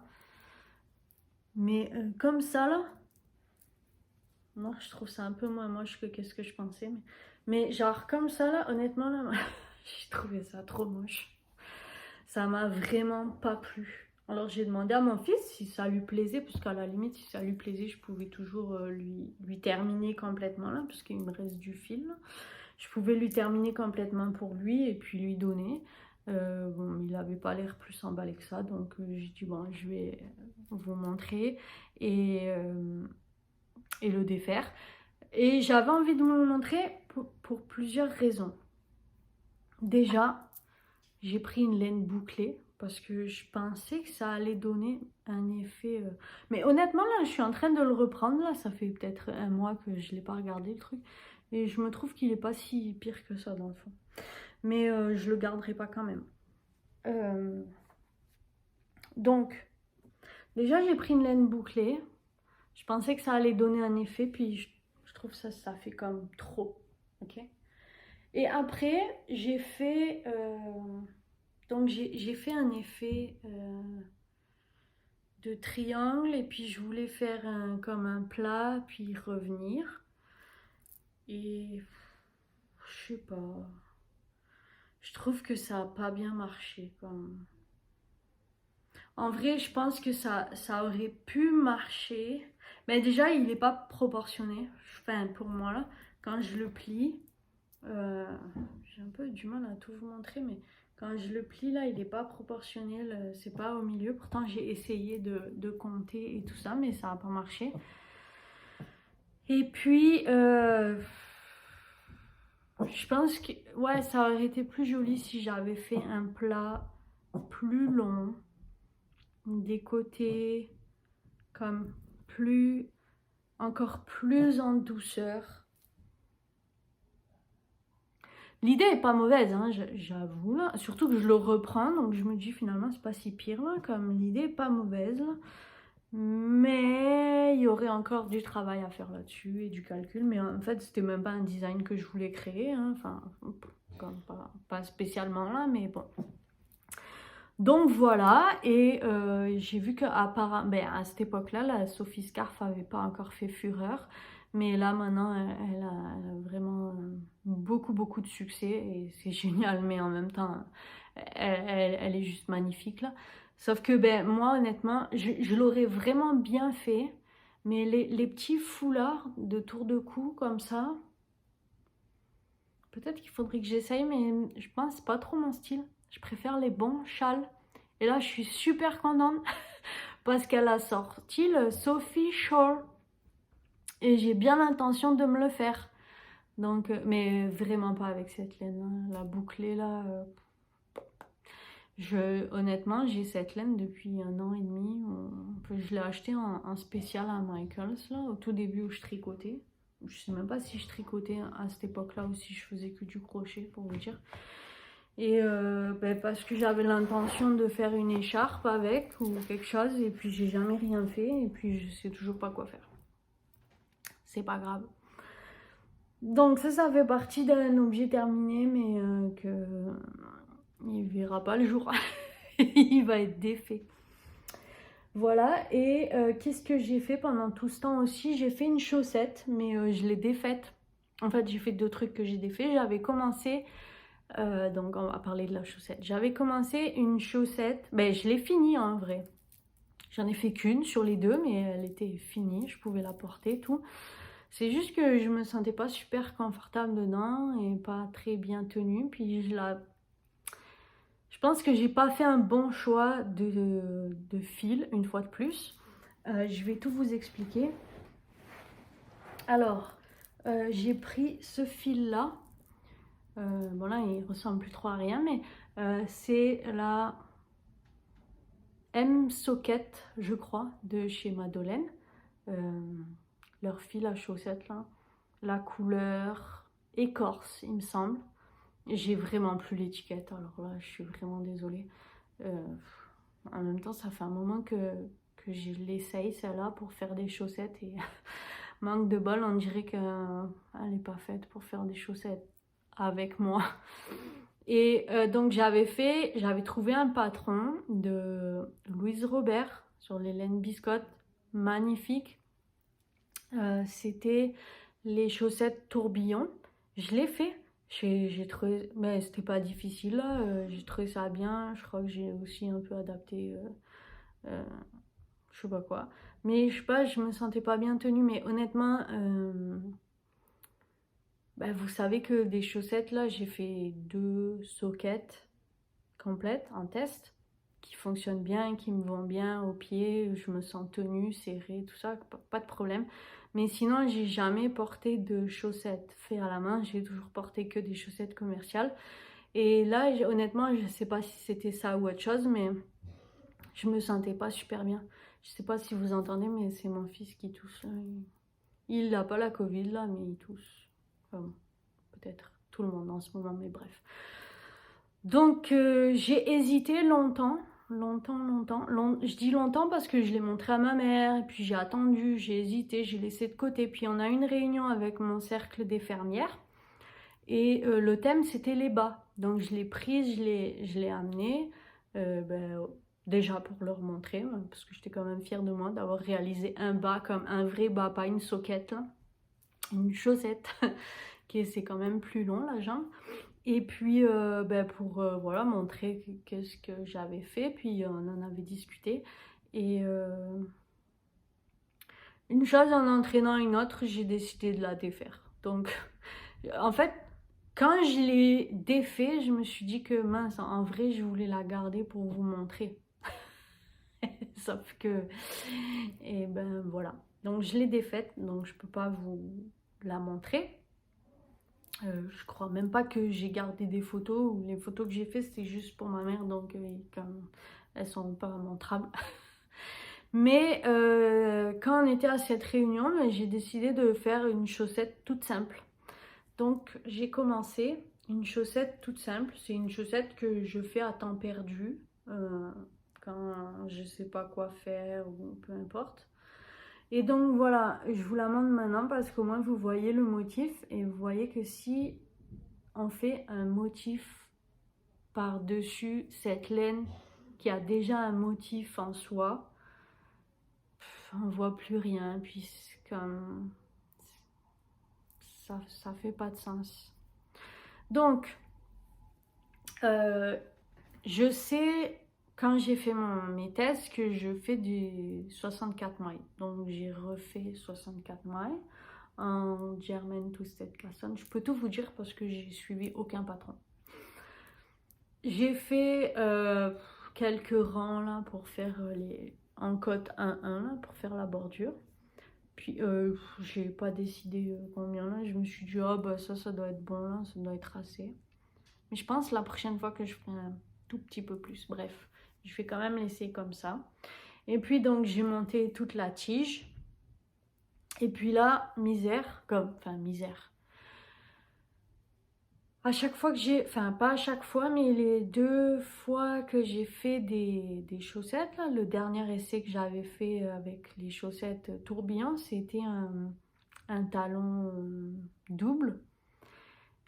Mais comme ça, là, moi, je trouve ça un peu moins moche que qu'est-ce que je pensais. Mais genre, comme ça, là, honnêtement, là, j'ai trouvé ça trop moche. Ça m'a vraiment pas plu. Alors, j'ai demandé à mon fils si ça lui plaisait, parce qu'à la limite, si ça lui plaisait, je pouvais toujours lui terminer complètement, là, parce qu'il me reste du fil, là. Je pouvais lui terminer complètement pour lui et puis lui donner. Bon, il n'avait pas l'air plus emballé que ça, donc j'ai dit bon, je vais vous montrer et le défaire. Et j'avais envie de vous le montrer pour plusieurs raisons. Déjà, j'ai pris une laine bouclée parce que je pensais que ça allait donner un effet... Mais honnêtement, là, je suis en train de le reprendre. Là, ça fait peut-être un mois que je ne l'ai pas regardé, le truc. Et je me trouve qu'il n'est pas si pire que ça, dans le fond. Mais je le garderai pas quand même. Donc, déjà, j'ai pris une laine bouclée. Je pensais que ça allait donner un effet, puis je trouve ça fait comme trop. Ok. Et après, j'ai fait... donc, j'ai fait un effet de triangle, et puis je voulais faire comme un plat, puis revenir. Et je sais pas. Je trouve que ça a pas bien marché. En vrai, je pense que ça aurait pu marcher. Mais déjà, il n'est pas proportionné. Enfin, pour moi, là, quand je le plie, j'ai un peu du mal à tout vous montrer, mais quand je le plie, là, il n'est pas proportionnel. C'est pas au milieu. Pourtant, j'ai essayé de compter et tout ça, mais ça n'a pas marché. Et puis, je pense que ouais, ça aurait été plus joli si j'avais fait un plat plus long, des côtés comme encore plus en douceur. L'idée est pas mauvaise, hein, j'avoue, là. Surtout que je le reprends, donc je me dis finalement c'est pas si pire, là, comme l'idée est pas mauvaise, là. Mais il y aurait encore du travail à faire là-dessus et du calcul. Mais en fait, c'était même pas un design que je voulais créer, hein. Enfin, comme pas spécialement là, mais bon. Donc voilà, et j'ai vu qu'à cette époque-là, la Sophie Scarf n'avait pas encore fait fureur. Mais là, maintenant, elle a vraiment beaucoup de succès et c'est génial. Mais en même temps, elle est juste magnifique, là. Sauf que moi, honnêtement, je l'aurais vraiment bien fait. Mais les petits foulards de tour de cou, comme ça, peut-être qu'il faudrait que j'essaye, mais je pense que c'est pas trop mon style. Je préfère les bons châles. Et là, je suis super contente parce qu'elle a sorti le Sophie Shore. Et j'ai bien l'intention de me le faire. Donc, mais vraiment pas avec cette laine, hein. La bouclée là. Honnêtement, j'ai cette laine depuis 1 an et demi. Je l'ai achetée en spécial à Michaels, là, au tout début où je tricotais. Je sais même pas si je tricotais à cette époque-là ou si je faisais que du crochet, pour vous dire. Et parce que j'avais l'intention de faire une écharpe avec ou quelque chose, et puis j'ai jamais rien fait, et puis je sais toujours pas quoi faire. c'est pas grave. Donc ça fait partie d'un objet terminé, mais il verra pas le jour. Il va être défait. Voilà, et qu'est-ce que j'ai fait pendant tout ce temps aussi? J'ai fait une chaussette, mais je l'ai défaite. En fait, j'ai fait 2 trucs que j'ai défaits. J'avais commencé, donc on va parler de la chaussette. J'avais commencé une chaussette, ben je l'ai finie en vrai. J'en ai fait qu'une sur les 2, mais elle était finie, je pouvais la porter et tout. C'est juste que je me sentais pas super confortable dedans et pas très bien tenue. Puis je pense que j'ai pas fait un bon choix de fil, une fois de plus. Je vais tout vous expliquer. Alors, j'ai pris ce fil-là. Bon là, il ressemble plus trop à rien, mais c'est la M-Socket, je crois, de chez Madeleine. Leur fil à chaussettes là. La couleur écorce, il me semble. J'ai vraiment plus l'étiquette, alors là, je suis vraiment désolée. En même temps, ça fait un moment que je l'essaye, celle-là, pour faire des chaussettes. Et manque de bol, on dirait qu'elle n'est pas faite pour faire des chaussettes avec moi. Et donc, j'avais trouvé un patron de Louise Robert sur les laines biscottes, magnifique. C'était les chaussettes tourbillon. Je l'ai fait. J'ai trouvé, mais c'était pas difficile là. J'ai trouvé ça bien. Je crois que j'ai aussi un peu adapté, je sais pas quoi. Mais je sais pas, je me sentais pas bien tenue. Mais honnêtement, bah, vous savez que des chaussettes là, j'ai fait 2 sockets complètes en test qui fonctionnent bien, qui me vont bien aux pieds. Je me sens tenue, serrée, tout ça, pas de problème. Mais sinon, j'ai jamais porté de chaussettes faites à la main. J'ai toujours porté que des chaussettes commerciales. Et là, honnêtement, je sais pas si c'était ça ou autre chose, mais je me sentais pas super bien. Je sais pas si vous entendez, mais c'est mon fils qui tousse. Là. Il n'a pas la Covid là, mais il tousse. Enfin, peut-être tout le monde en ce moment, mais bref. Donc, j'ai hésité longtemps. Je dis longtemps parce que je l'ai montré à ma mère, et puis j'ai attendu, j'ai hésité, j'ai laissé de côté. Puis on a eu une réunion avec mon cercle des fermières et le thème c'était les bas. Donc je l'ai prise, je l'ai amenée déjà pour leur montrer, parce que j'étais quand même fière de moi d'avoir réalisé un bas comme un vrai bas, pas une soquette, là. Une chaussette, qui c'est quand même plus long la jambe. Et puis pour voilà, montrer qu'est-ce que j'avais fait, puis on en avait discuté. Et une chose en entraînant une autre, j'ai décidé de la défaire. Donc en fait, quand je l'ai défait, je me suis dit que mince, en vrai, je voulais la garder pour vous montrer. Sauf que, et ben voilà. Donc je l'ai défaite, donc je peux pas vous la montrer. Je crois même pas que j'ai gardé des photos, ou les photos que j'ai fait c'était juste pour ma mère, donc comme elles sont pas montrables. Mais quand on était à cette réunion, j'ai décidé de faire une chaussette toute simple. Donc j'ai commencé une chaussette toute simple. C'est une chaussette que je fais à temps perdu, quand je sais pas quoi faire ou peu importe. Et donc voilà, je vous la montre maintenant parce qu'au moins vous voyez le motif et vous voyez que si on fait un motif par-dessus cette laine qui a déjà un motif en soi, on voit plus rien, puis comme ça fait pas de sens. Donc je sais quand j'ai fait mes tests que je fais du 64 mailles, donc j'ai refait 64 mailles en German Twisted Classon. Je peux tout vous dire parce que j'ai suivi aucun patron. J'ai fait quelques rangs là pour faire en cote 1-1 là, pour faire la bordure. Puis j'ai pas décidé combien là. Je me suis dit oh bah ça doit être bon là, ça doit être assez. Mais je pense la prochaine fois que je ferai un tout petit peu plus. Bref, je vais quand même laisser comme ça. Et puis donc j'ai monté toute la tige. Et puis là, misère. À chaque fois que j'ai, enfin pas à chaque fois, mais les 2 fois que j'ai fait des chaussettes, là, le dernier essai que j'avais fait avec les chaussettes tourbillon, c'était un talon double.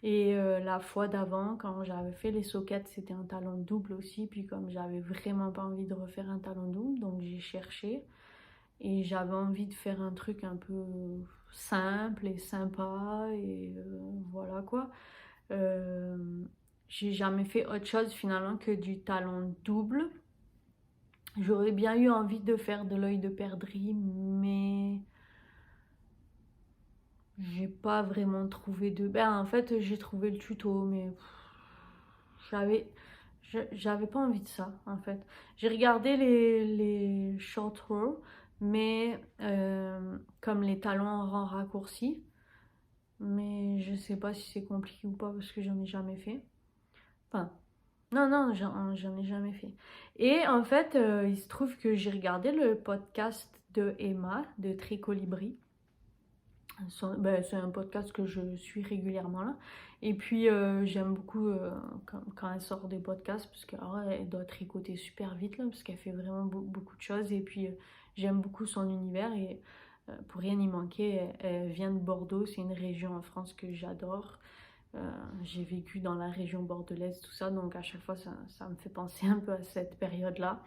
Et la fois d'avant, quand j'avais fait les sockets, c'était un talon double aussi. Puis comme j'avais vraiment pas envie de refaire un talon double, donc j'ai cherché. Et j'avais envie de faire un truc un peu simple et sympa. Et voilà quoi. Euh, j'ai jamais fait autre chose finalement que du talon double. J'aurais bien eu envie de faire de l'œil de perdrix, mais j'ai pas vraiment trouvé de... Ben en fait j'ai trouvé le tuto, mais j'avais j'avais pas envie de ça en fait. J'ai regardé les short row, mais comme les talons en rang raccourci, mais je sais pas si c'est compliqué ou pas parce que j'en ai jamais fait. Enfin, non, j'en ai jamais fait. Et en fait, il se trouve que j'ai regardé le podcast de Emma, de Tricolibri. C'est un podcast que je suis régulièrement là. Et puis, j'aime beaucoup quand elle sort des podcasts, parce qu'elle doit tricoter super vite, là, parce qu'elle fait vraiment beaucoup de choses. Et puis, j'aime beaucoup son univers. Et pour rien y manquer, elle vient de Bordeaux. C'est une région en France que j'adore. J'ai vécu dans la région bordelaise, tout ça, donc à chaque fois ça me fait penser un peu à cette période-là.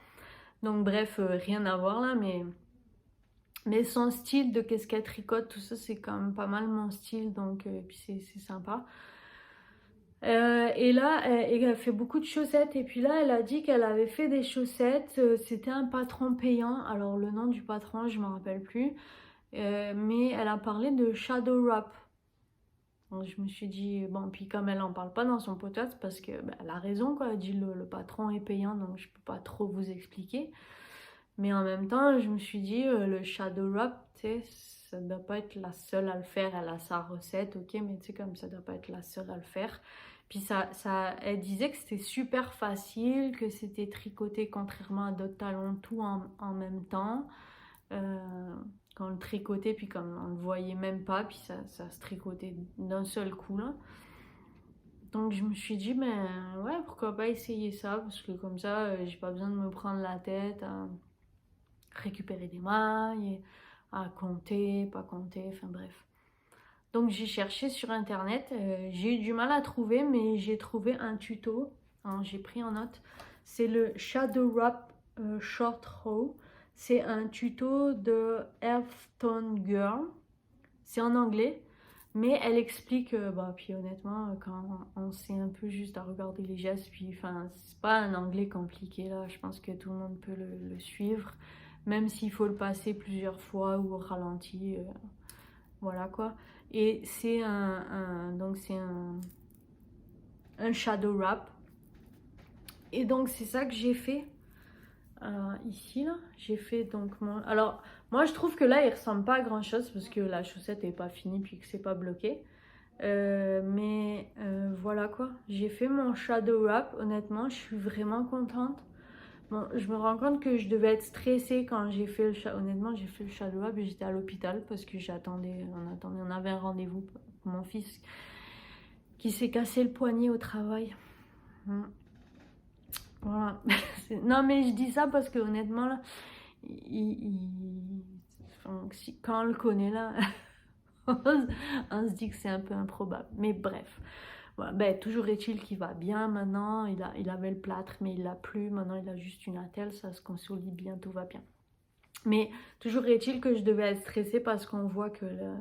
Donc bref, rien à voir là, mais son style de qu'est-ce qu'elle tricote, tout ça, c'est quand même pas mal mon style, donc puis c'est sympa. Et là, elle fait beaucoup de chaussettes, et puis là, elle a dit qu'elle avait fait des chaussettes, c'était un patron payant, alors le nom du patron, je m'en rappelle plus, mais elle a parlé de Shadow Wrap. Donc, je me suis dit, bon, puis comme elle en parle pas dans son podcast, parce que bah, elle a raison, quoi. Elle dit le patron est payant, donc je peux pas trop vous expliquer. Mais en même temps, je me suis dit, le shadow wrap, tu sais, ça doit pas être la seule à le faire. Elle a sa recette, ok, mais tu sais, comme ça doit pas être la seule à le faire. Puis elle disait que c'était super facile, que c'était tricoté contrairement à d'autres talons, tout en même temps. Quand on le tricotait, puis comme on le voyait même pas, puis ça se tricotait d'un seul coup là. Donc je me suis dit, ben ouais, pourquoi pas essayer ça, parce que comme ça, j'ai pas besoin de me prendre la tête à récupérer des mailles, à compter, pas compter, enfin bref. Donc j'ai cherché sur internet, j'ai eu du mal à trouver, mais j'ai trouvé un tuto, hein, j'ai pris en note. C'est le Shadow Wrap Short Row. C'est un tuto de Earthstone Girl. C'est en anglais, mais elle explique, bah, puis honnêtement, quand on sait un peu juste à regarder les gestes, puis enfin, c'est pas un anglais compliqué là, je pense que tout le monde peut le suivre, même s'il faut le passer plusieurs fois ou au ralenti, voilà quoi. Et c'est donc c'est un shadow wrap. Et donc c'est ça que j'ai fait ici là. J'ai fait donc mon... Alors moi je trouve que là il ressemble pas à grand chose parce que la chaussette est pas finie puis que c'est pas bloqué. Mais voilà quoi. J'ai fait mon shadow wrap. Honnêtement je suis vraiment contente. Bon, je me rends compte que je devais être stressée quand j'ai fait honnêtement, j'ai fait le shadow wrap et j'étais à l'hôpital parce que on avait un rendez-vous pour mon fils qui s'est cassé le poignet au travail. Voilà. Non mais je dis ça parce que honnêtement là, enfin, quand on le connaît là, on se dit que c'est un peu improbable. Mais bref. Voilà. Ben, toujours est-il qu'il va bien maintenant. Il avait le plâtre mais il l'a plus. Maintenant il a juste une attelle, ça se consolide bien, tout va bien. Mais toujours est-il que je devais être stressée parce qu'on voit que là,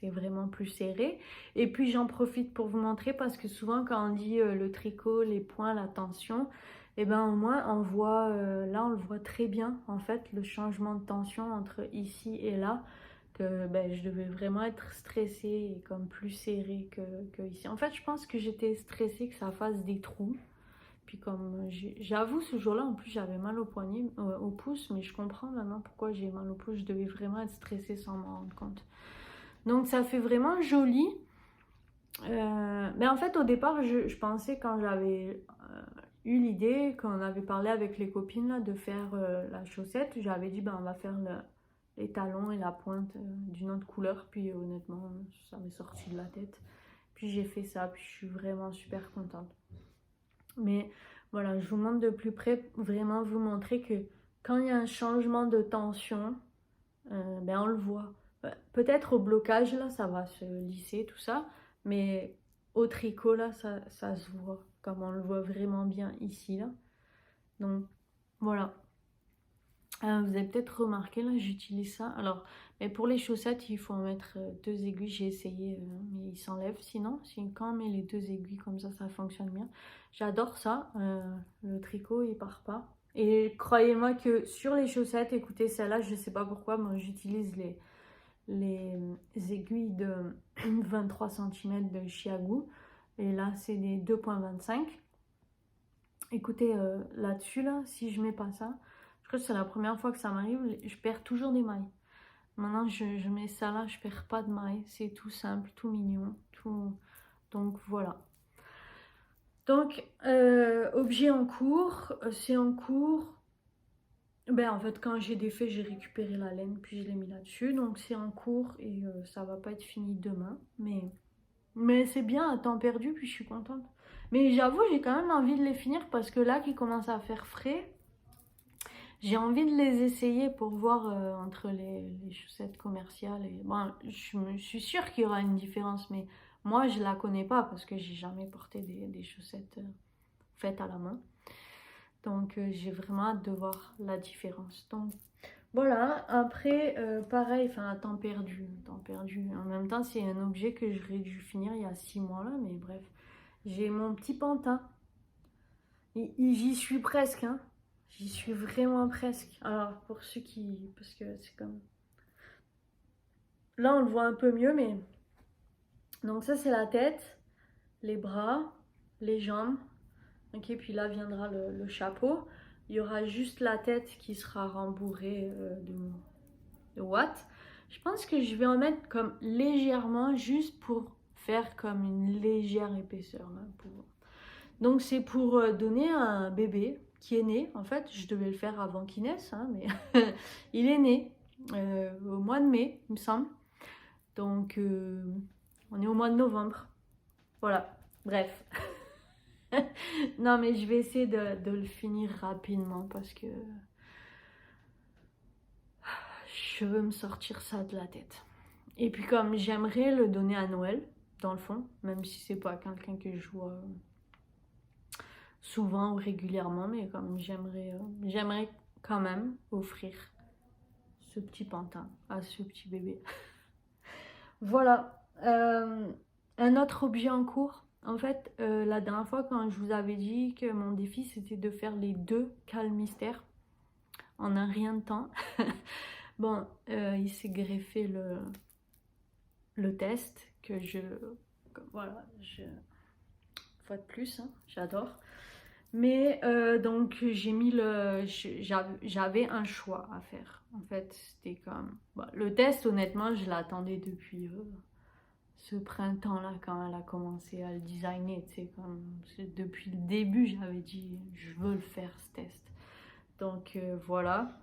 c'est vraiment plus serré. Et puis j'en profite pour vous montrer parce que souvent quand on dit le tricot, les points, la tension, et ben au moins on voit, là on le voit très bien en fait, le changement de tension entre ici et là, que ben, je devais vraiment être stressée et comme plus serrée que ici. En fait je pense que j'étais stressée que ça fasse des trous. Puis comme j'avoue ce jour-là, en plus j'avais mal au poignet, au pouce, mais je comprends maintenant pourquoi j'ai mal au pouce. Je devais vraiment être stressée sans m'en rendre compte. Donc ça fait vraiment joli. Mais en fait au départ, je pensais quand j'avais eu l'idée, quand on avait parlé avec les copines là, de faire la chaussette, j'avais dit ben on va faire les talons et la pointe d'une autre couleur. Puis honnêtement, ça m'est sorti de la tête. Puis j'ai fait ça, puis je suis vraiment super contente. Mais voilà, je vous montre de plus près, vraiment vous montrer que quand il y a un changement de tension, ben on le voit. Peut-être au blocage, là, ça va se lisser, tout ça. Mais au tricot, là, ça se voit. Comme on le voit vraiment bien ici, là. Donc, voilà. Vous avez peut-être remarqué, là, j'utilise ça. Alors, mais pour les chaussettes, il faut en mettre deux aiguilles. J'ai essayé, mais il s'enlève. Sinon, quand on met les deux aiguilles comme ça fonctionne bien. J'adore ça. Le tricot, il part pas. Et croyez-moi que sur les chaussettes, écoutez, celle-là, je sais pas pourquoi, moi, j'utilise les aiguilles de 23 cm de Chiagu. Et là, c'est des 2,25. Écoutez, là-dessus, là, si je mets pas ça, je crois que c'est la première fois que ça m'arrive, je perds toujours des mailles. Maintenant, je mets ça là, je perds pas de mailles. C'est tout simple, tout mignon, tout... Donc, voilà. Donc, objet en cours, c'est en cours. Ben, en fait, quand j'ai défait, j'ai récupéré la laine, puis je l'ai mis là-dessus. Donc, c'est en cours et ça va pas être fini demain. Mais c'est bien, à temps perdu, puis je suis contente. Mais j'avoue, j'ai quand même envie de les finir parce que là, qu'il commence à faire frais, j'ai envie de les essayer pour voir entre les chaussettes commerciales et... Bon, je suis sûre qu'il y aura une différence, mais moi, je la connais pas parce que j'ai jamais porté des chaussettes faites à la main. Donc, j'ai vraiment hâte de voir la différence. Donc, voilà. Après, pareil, enfin, temps perdu. Temps perdu. En même temps, c'est un objet que j'aurais dû finir il y a 6 mois, là, mais bref. J'ai mon petit pantin. J'y suis presque, hein. J'y suis vraiment presque. Alors, pour ceux qui... Parce que c'est comme... Là, on le voit un peu mieux, mais... Donc ça, c'est la tête, les bras, les jambes. Ok, puis là viendra le chapeau. Il y aura juste la tête qui sera rembourrée de watts. Je pense que je vais en mettre comme légèrement, juste pour faire comme une légère épaisseur. Là, Donc c'est pour donner à un bébé qui est né. En fait, je devais le faire avant qu'il naisse, hein, mais il est né au mois de mai, il me semble. Donc on est au mois de novembre. Voilà, bref. Non, mais je vais essayer de le finir rapidement parce que je veux me sortir ça de la tête. Et puis comme j'aimerais le donner à Noël, dans le fond, même si c'est pas quelqu'un que je vois souvent ou régulièrement, mais comme j'aimerais quand même offrir ce petit pantin à ce petit bébé. Voilà. Un autre objet en cours. En fait, la dernière fois quand je vous avais dit que mon défi c'était de faire les 2 cales mystères en un rien de temps. Bon, il s'est greffé le test voilà, une fois de plus, hein, j'adore. Mais donc j'ai mis j'avais un choix à faire. En fait, c'était comme... Bon, le test, honnêtement, je l'attendais depuis ce printemps-là, quand elle a commencé à le designer. Tu sais, depuis le début, j'avais dit, je veux le faire, ce test. Donc voilà.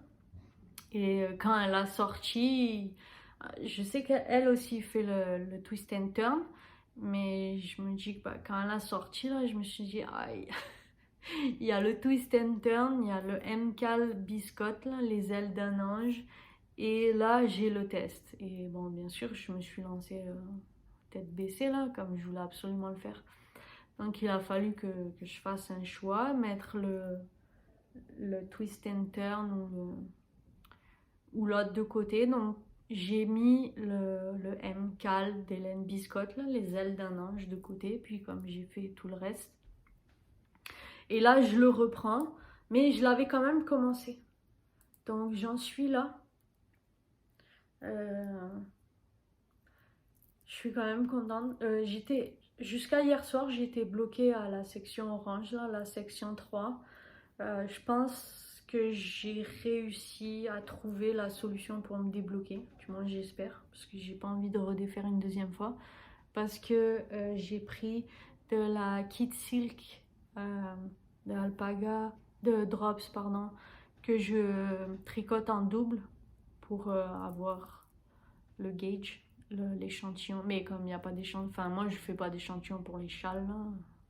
Et quand elle a sorti, je sais qu'elle aussi fait le twist and turn. Mais je me dis que bah, quand elle a sorti, là, je me suis dit, aïe. Il y a le twist and turn, il y a le MCAL biscotte, là, les ailes d'un ange. Et là, j'ai le test. Et bon, bien sûr, je me suis lancée tête baissée, là, comme je voulais absolument le faire. Donc, il a fallu que je fasse un choix, mettre le twist and turn ou l'autre de côté. Donc, j'ai mis le MCAL d'Hélène Biscotte, là, les ailes d'un ange de côté. Puis, comme j'ai fait tout le reste. Et là, je le reprends, mais je l'avais quand même commencé. Donc, j'en suis là. Je suis quand même contente. Jusqu'à hier soir, j'étais bloquée à la section orange, là, la section 3. Je pense que j'ai réussi à trouver la solution pour me débloquer. Du moins, j'espère, parce que j'ai pas envie de redéfaire une deuxième fois. Parce que j'ai pris de la Kit Silk de Alpaga, de Drops, pardon, que je tricote en double pour avoir le gauge, l'échantillon. Mais comme il n'y a pas d'échantillon, enfin moi je fais pas d'échantillon pour les châles, là,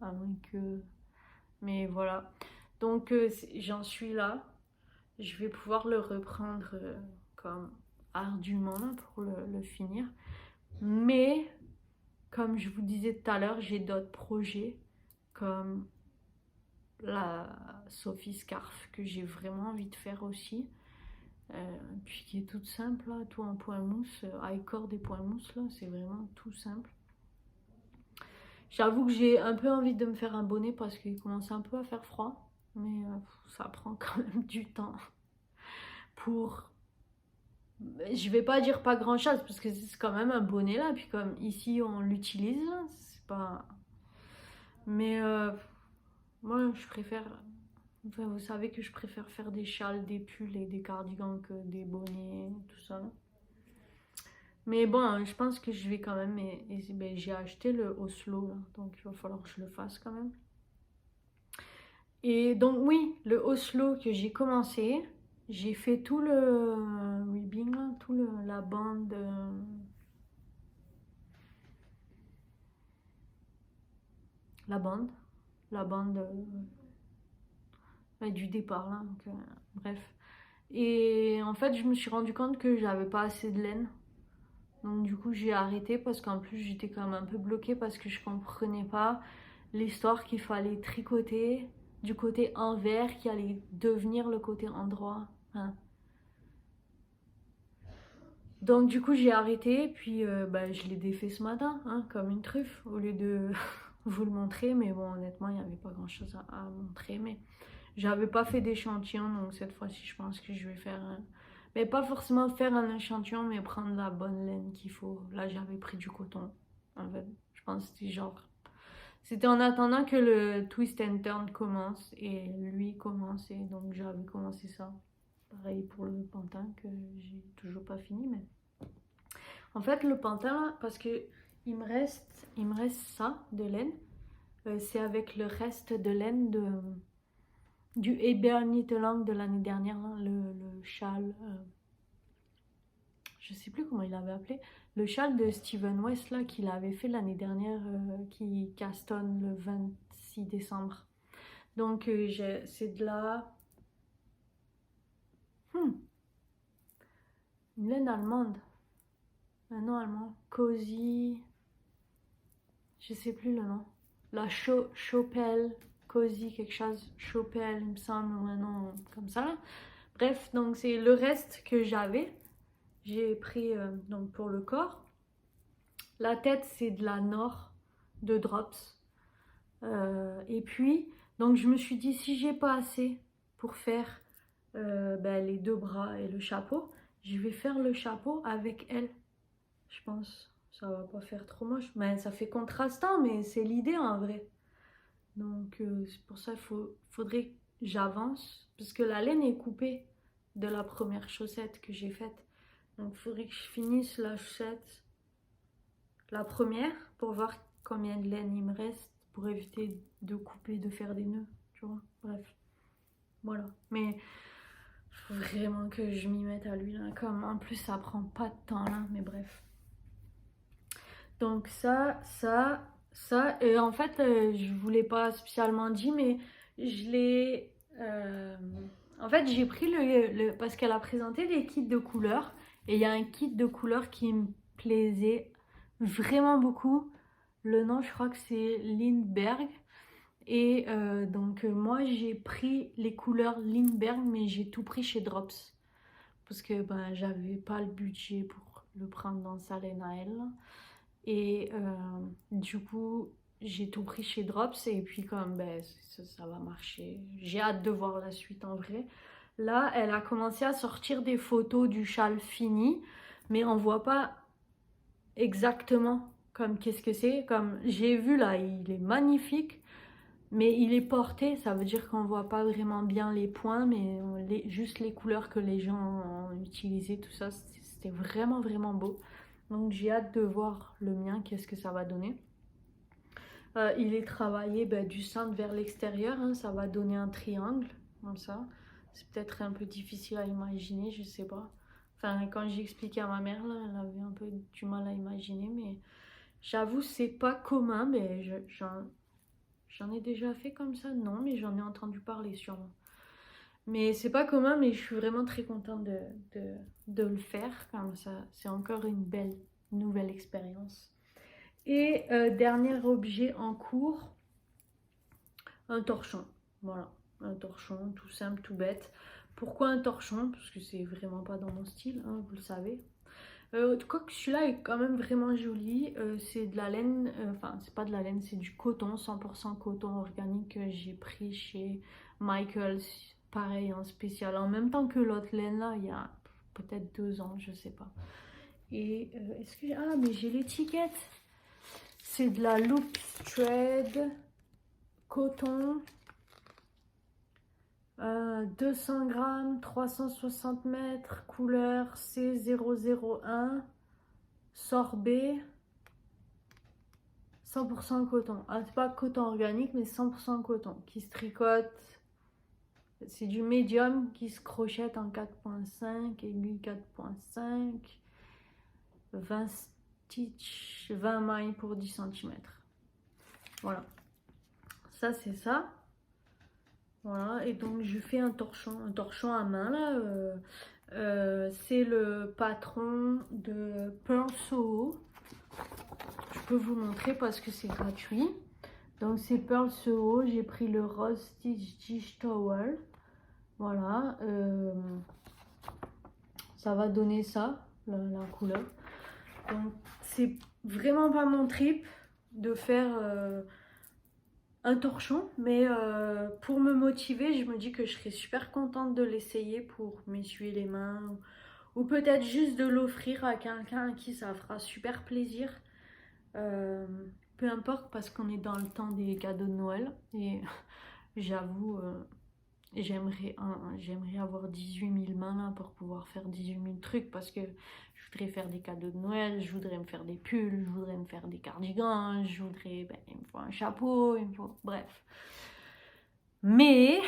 à moins que... Mais voilà. Donc j'en suis là. Je vais pouvoir le reprendre comme ardument là, pour le finir. Mais, comme je vous disais tout à l'heure, j'ai d'autres projets comme la Sophie Scarf que j'ai vraiment envie de faire aussi. Puis qui est toute simple, là, tout en point mousse, high cord et point mousse, là, c'est vraiment tout simple. J'avoue que j'ai un peu envie de me faire un bonnet parce qu'il commence un peu à faire froid, mais ça prend quand même du temps pour... Je vais pas dire pas grand chose parce que c'est quand même un bonnet là, puis comme ici on l'utilise, c'est pas... Mais moi je préfère... Enfin, vous savez que je préfère faire des châles, des pulls et des cardigans que des bonnets, tout ça. Mais bon, je pense que je vais quand même... ben, j'ai acheté le Oslo, là, donc il va falloir que je le fasse quand même. Et donc oui, le Oslo que j'ai commencé, j'ai fait tout le ribbing, tout la bande... la bande du départ là, donc, bref. Et en fait, je me suis rendu compte que j'avais pas assez de laine. Donc du coup, j'ai arrêté parce qu'en plus, j'étais quand même un peu bloquée parce que je comprenais pas l'histoire qu'il fallait tricoter du côté envers qui allait devenir le côté endroit. Hein. Donc du coup, j'ai arrêté, puis je l'ai défait ce matin, hein, comme une truffe, au lieu de vous le montrer. Mais bon, honnêtement, il n'y avait pas grand-chose à montrer. Mais j'avais pas fait d'échantillon, donc cette fois-ci, je pense que je vais faire un... Mais pas forcément faire un échantillon, mais prendre la bonne laine qu'il faut. Là, j'avais pris du coton, en fait. Je pense que c'était genre... C'était en attendant que le twist and turn commence, et lui commence, et donc j'avais commencé ça. Pareil pour le pantin, que j'ai toujours pas fini, mais... En fait, le pantin, parce que il me reste ça, de laine. C'est avec le reste de laine du Ebernittlang de l'année dernière, hein, le châle, je sais plus comment il avait appelé, le châle de Steven West là qu'il avait fait l'année dernière, qui castonne le 26 décembre. Donc c'est de la une laine allemande, un nom allemand, Cozy, je sais plus le nom, la Chopel, Cozy quelque chose, Chopel il me semble, ou un nom comme ça. Bref, donc c'est le reste que j'avais. J'ai pris donc pour le corps. La tête, c'est de la Nord de Drops. Et puis, donc je me suis dit, si j'ai pas assez pour faire les deux bras et le chapeau, je vais faire le chapeau avec elle. Je pense, ça va pas faire trop moche. Mais ça fait contrastant, mais c'est l'idée en vrai. Donc c'est pour ça qu'il faudrait que j'avance. Parce que la laine est coupée de la première chaussette que j'ai faite. Donc il faudrait que je finisse la chaussette, la première, pour voir combien de laine il me reste, pour éviter de couper, de faire des nœuds, tu vois. Bref, voilà. Mais il faut vraiment que je m'y mette à lui, là. Comme en plus ça prend pas de temps, là, mais bref. Donc ça, et en fait, je vous l'ai pas spécialement dit, mais je l'ai... en fait, j'ai pris parce qu'elle a présenté des kits de couleurs, et il y a un kit de couleurs qui me plaisait vraiment beaucoup. Le nom, je crois que c'est Lindbergh. Et donc, moi, j'ai pris les couleurs Lindbergh, mais j'ai tout pris chez Drops. Parce que ben, j'avais pas le budget pour le prendre dans sa laine à elle. Et du coup, j'ai tout pris chez Drops. Et puis, comme ben, ça va marcher. J'ai hâte de voir la suite en vrai. Là, elle a commencé à sortir des photos du châle fini. Mais on voit pas exactement comme qu'est-ce que c'est. Comme j'ai vu là, il est magnifique. Mais il est porté, ça veut dire qu'on voit pas vraiment bien les points, mais juste les couleurs que les gens ont utilisées, tout ça, c'était vraiment vraiment beau. Donc j'ai hâte de voir le mien, qu'est-ce que ça va donner. Il est travaillé du centre vers l'extérieur, hein, ça va donner un triangle, comme ça. C'est peut-être un peu difficile à imaginer, je sais pas. Enfin, quand j'ai expliqué à ma mère, là, elle avait un peu du mal à imaginer, mais j'avoue, c'est pas commun, mais j'en ai déjà fait comme ça? Non, mais j'en ai entendu parler sûrement. Mais c'est pas commun, mais je suis vraiment très contente de le faire. Comme ça, c'est encore une belle nouvelle expérience. Et dernier objet en cours, un torchon. Voilà, un torchon, tout simple, tout bête. Pourquoi un torchon? Parce que c'est vraiment pas dans mon style, hein, vous le savez. Quoique celui-là est quand même vraiment joli. C'est de la laine, enfin c'est pas de la laine, c'est du coton, 100% coton organique que j'ai pris chez Michaels. Pareil, en spécial. En même temps que l'autre laine là, il y a peut-être 2 ans, je sais pas. Et est-ce que... Ah, mais j'ai l'étiquette. C'est de la Loop Thread coton. 200 grammes, 360 mètres, couleur C001, sorbet, 100% coton. Ah, c'est pas coton organique, mais 100% coton, qui se tricote. C'est du médium qui se crochette en 4.5, aiguille 4.5, 20 stitch, 20 mailles pour 10 cm. Voilà. Ça, c'est ça. Voilà, et donc je fais un torchon à main là. C'est le patron de Pearl Soho. Je peux vous montrer parce que c'est gratuit. Donc c'est Pearl Soho, j'ai pris le Rose Stitch Dish Towel. Voilà, ça va donner ça, la couleur. Donc c'est vraiment pas mon trip de faire un torchon, mais pour me motiver, je me dis que je serais super contente de l'essayer pour m'essuyer les mains ou peut-être juste de l'offrir à quelqu'un à qui ça fera super plaisir. Peu importe, parce qu'on est dans le temps des cadeaux de Noël et j'avoue, j'aimerais avoir 18 000 mains là pour pouvoir faire 18 000 trucs, parce que je voudrais faire des cadeaux de Noël, je voudrais me faire des pulls, je voudrais me faire des cardigans, je voudrais, ben, il me faut un chapeau, il me faut, bref. Mais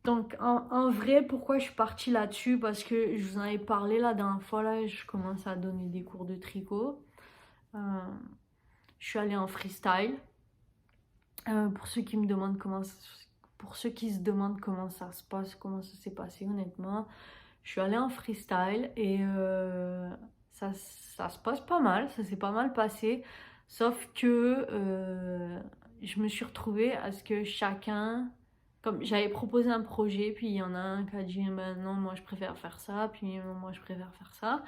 donc en vrai, pourquoi je suis partie là-dessus? Parce que je vous en avais parlé la dernière fois, là, je commence à donner des cours de tricot. Je suis allée en freestyle. Pour ceux qui me demandent pour ceux qui se demandent comment ça se passe, comment ça s'est passé, honnêtement, je suis allée en freestyle et ça se passe pas mal, ça s'est pas mal passé, sauf que je me suis retrouvée à ce que chacun, comme j'avais proposé un projet, puis il y en a un qui a dit ben non, moi je préfère faire ça, puis moi je préfère faire ça.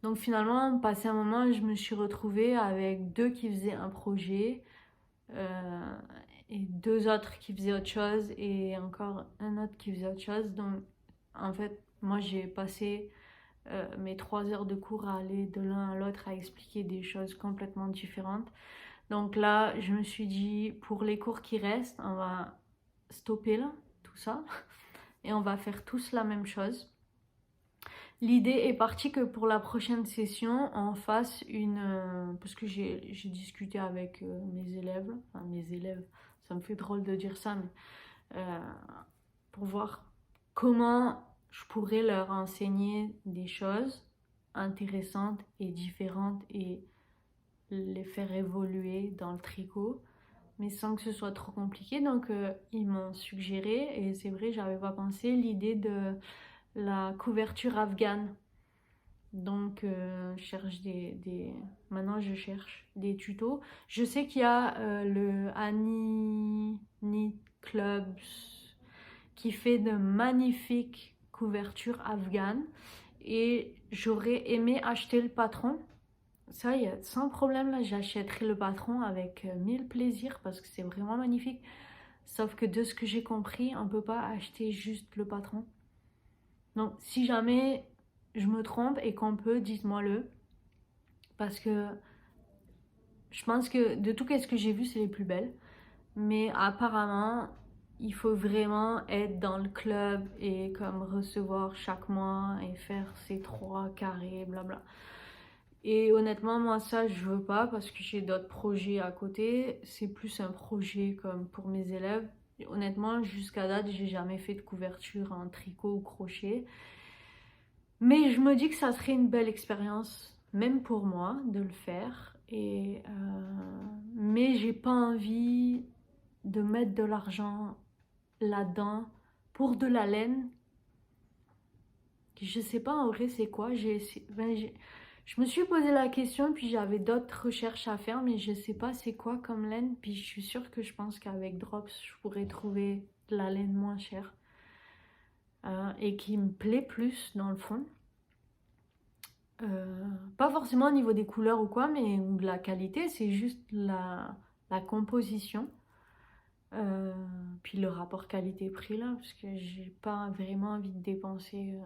Donc finalement, passé un moment, je me suis retrouvée avec 2 qui faisaient un projet. Et 2 autres qui faisaient autre chose et encore un autre qui faisait autre chose. Donc en fait, moi j'ai passé mes 3 heures de cours à aller de l'un à l'autre à expliquer des choses complètement différentes. Donc là, je me suis dit, pour les cours qui restent, on va stopper là, tout ça, et on va faire tous la même chose. L'idée est partie que pour la prochaine session, on fasse une... parce que j'ai discuté avec mes élèves, enfin mes élèves, ça me fait drôle de dire ça, mais pour voir comment je pourrais leur enseigner des choses intéressantes et différentes et les faire évoluer dans le tricot, mais sans que ce soit trop compliqué. Donc ils m'ont suggéré, et c'est vrai, j'avais pas pensé, l'idée de la couverture afghane. Donc je cherche maintenant je cherche des tutos. Je sais qu'il y a le Annie Knit Club qui fait de magnifiques couvertures afghanes, et j'aurais aimé acheter le patron. Ça, y a sans problème, là j'achèterai le patron avec 1000 plaisirs parce que c'est vraiment magnifique. Sauf que de ce que j'ai compris, on peut pas acheter juste le patron. Donc si jamais je me trompe et qu'on peut, dites-moi-le. Parce que je pense que de tout ce que j'ai vu, c'est les plus belles. Mais apparemment, il faut vraiment être dans le club et comme recevoir chaque mois et faire ces 3 carrés, blabla. Et honnêtement, moi ça, je veux pas parce que j'ai d'autres projets à côté. C'est plus un projet comme pour mes élèves. Et honnêtement, jusqu'à date, j'ai jamais fait de couverture en tricot ou crochet. Mais je me dis que ça serait une belle expérience, même pour moi, de le faire. Mais j'ai pas envie de mettre de l'argent là-dedans pour de la laine. Je sais pas en vrai c'est quoi. Je me suis posé la question, puis j'avais d'autres recherches à faire, mais je sais pas c'est quoi comme laine. Puis je suis sûre que je pense qu'avec Drops, je pourrais trouver de la laine moins chère et qui me plaît plus dans le fond. Pas forcément au niveau des couleurs ou quoi, mais ou de la qualité, c'est juste la composition. Puis le rapport qualité-prix là, parce que j'ai pas vraiment envie de dépenser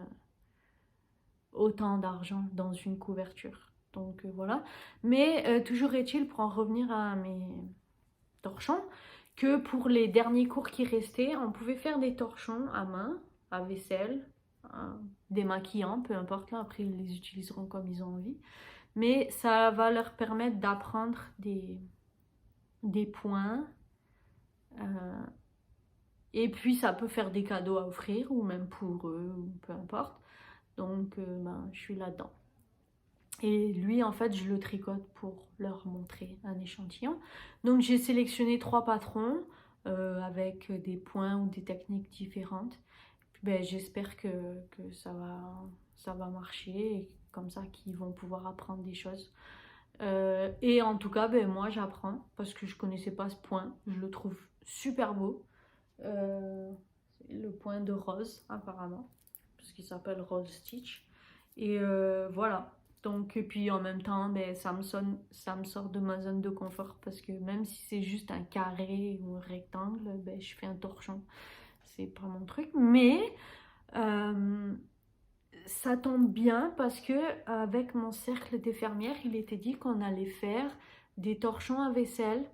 autant d'argent dans une couverture. Donc voilà. Mais toujours est-il, pour en revenir à mes torchons, que pour les derniers cours qui restaient, on pouvait faire des torchons à main, à vaisselle, démaquillants, peu importe là, après ils les utiliseront comme ils ont envie. Mais ça va leur permettre d'apprendre des points. Et puis ça peut faire des cadeaux à offrir, ou même pour eux, ou peu importe. Donc ben, je suis là-dedans. Et lui, en fait, je le tricote pour leur montrer un échantillon. Donc j'ai sélectionné 3 patrons avec des points ou des techniques différentes. Ben, j'espère que ça va marcher, et comme ça qu'ils vont pouvoir apprendre des choses. Et en tout cas, ben, moi j'apprends parce que je connaissais pas ce point. Je le trouve super beau. Le point de rose apparemment, parce qu'il s'appelle Rose Stitch. Et voilà. Donc, et puis en même temps, ben, ça me sort de ma zone de confort, parce que même si c'est juste un carré ou un rectangle, ben, je fais un torchon. C'est pas mon truc, mais ça tombe bien parce que avec mon cercle des fermières, il était dit qu'on allait faire des torchons à vaisselle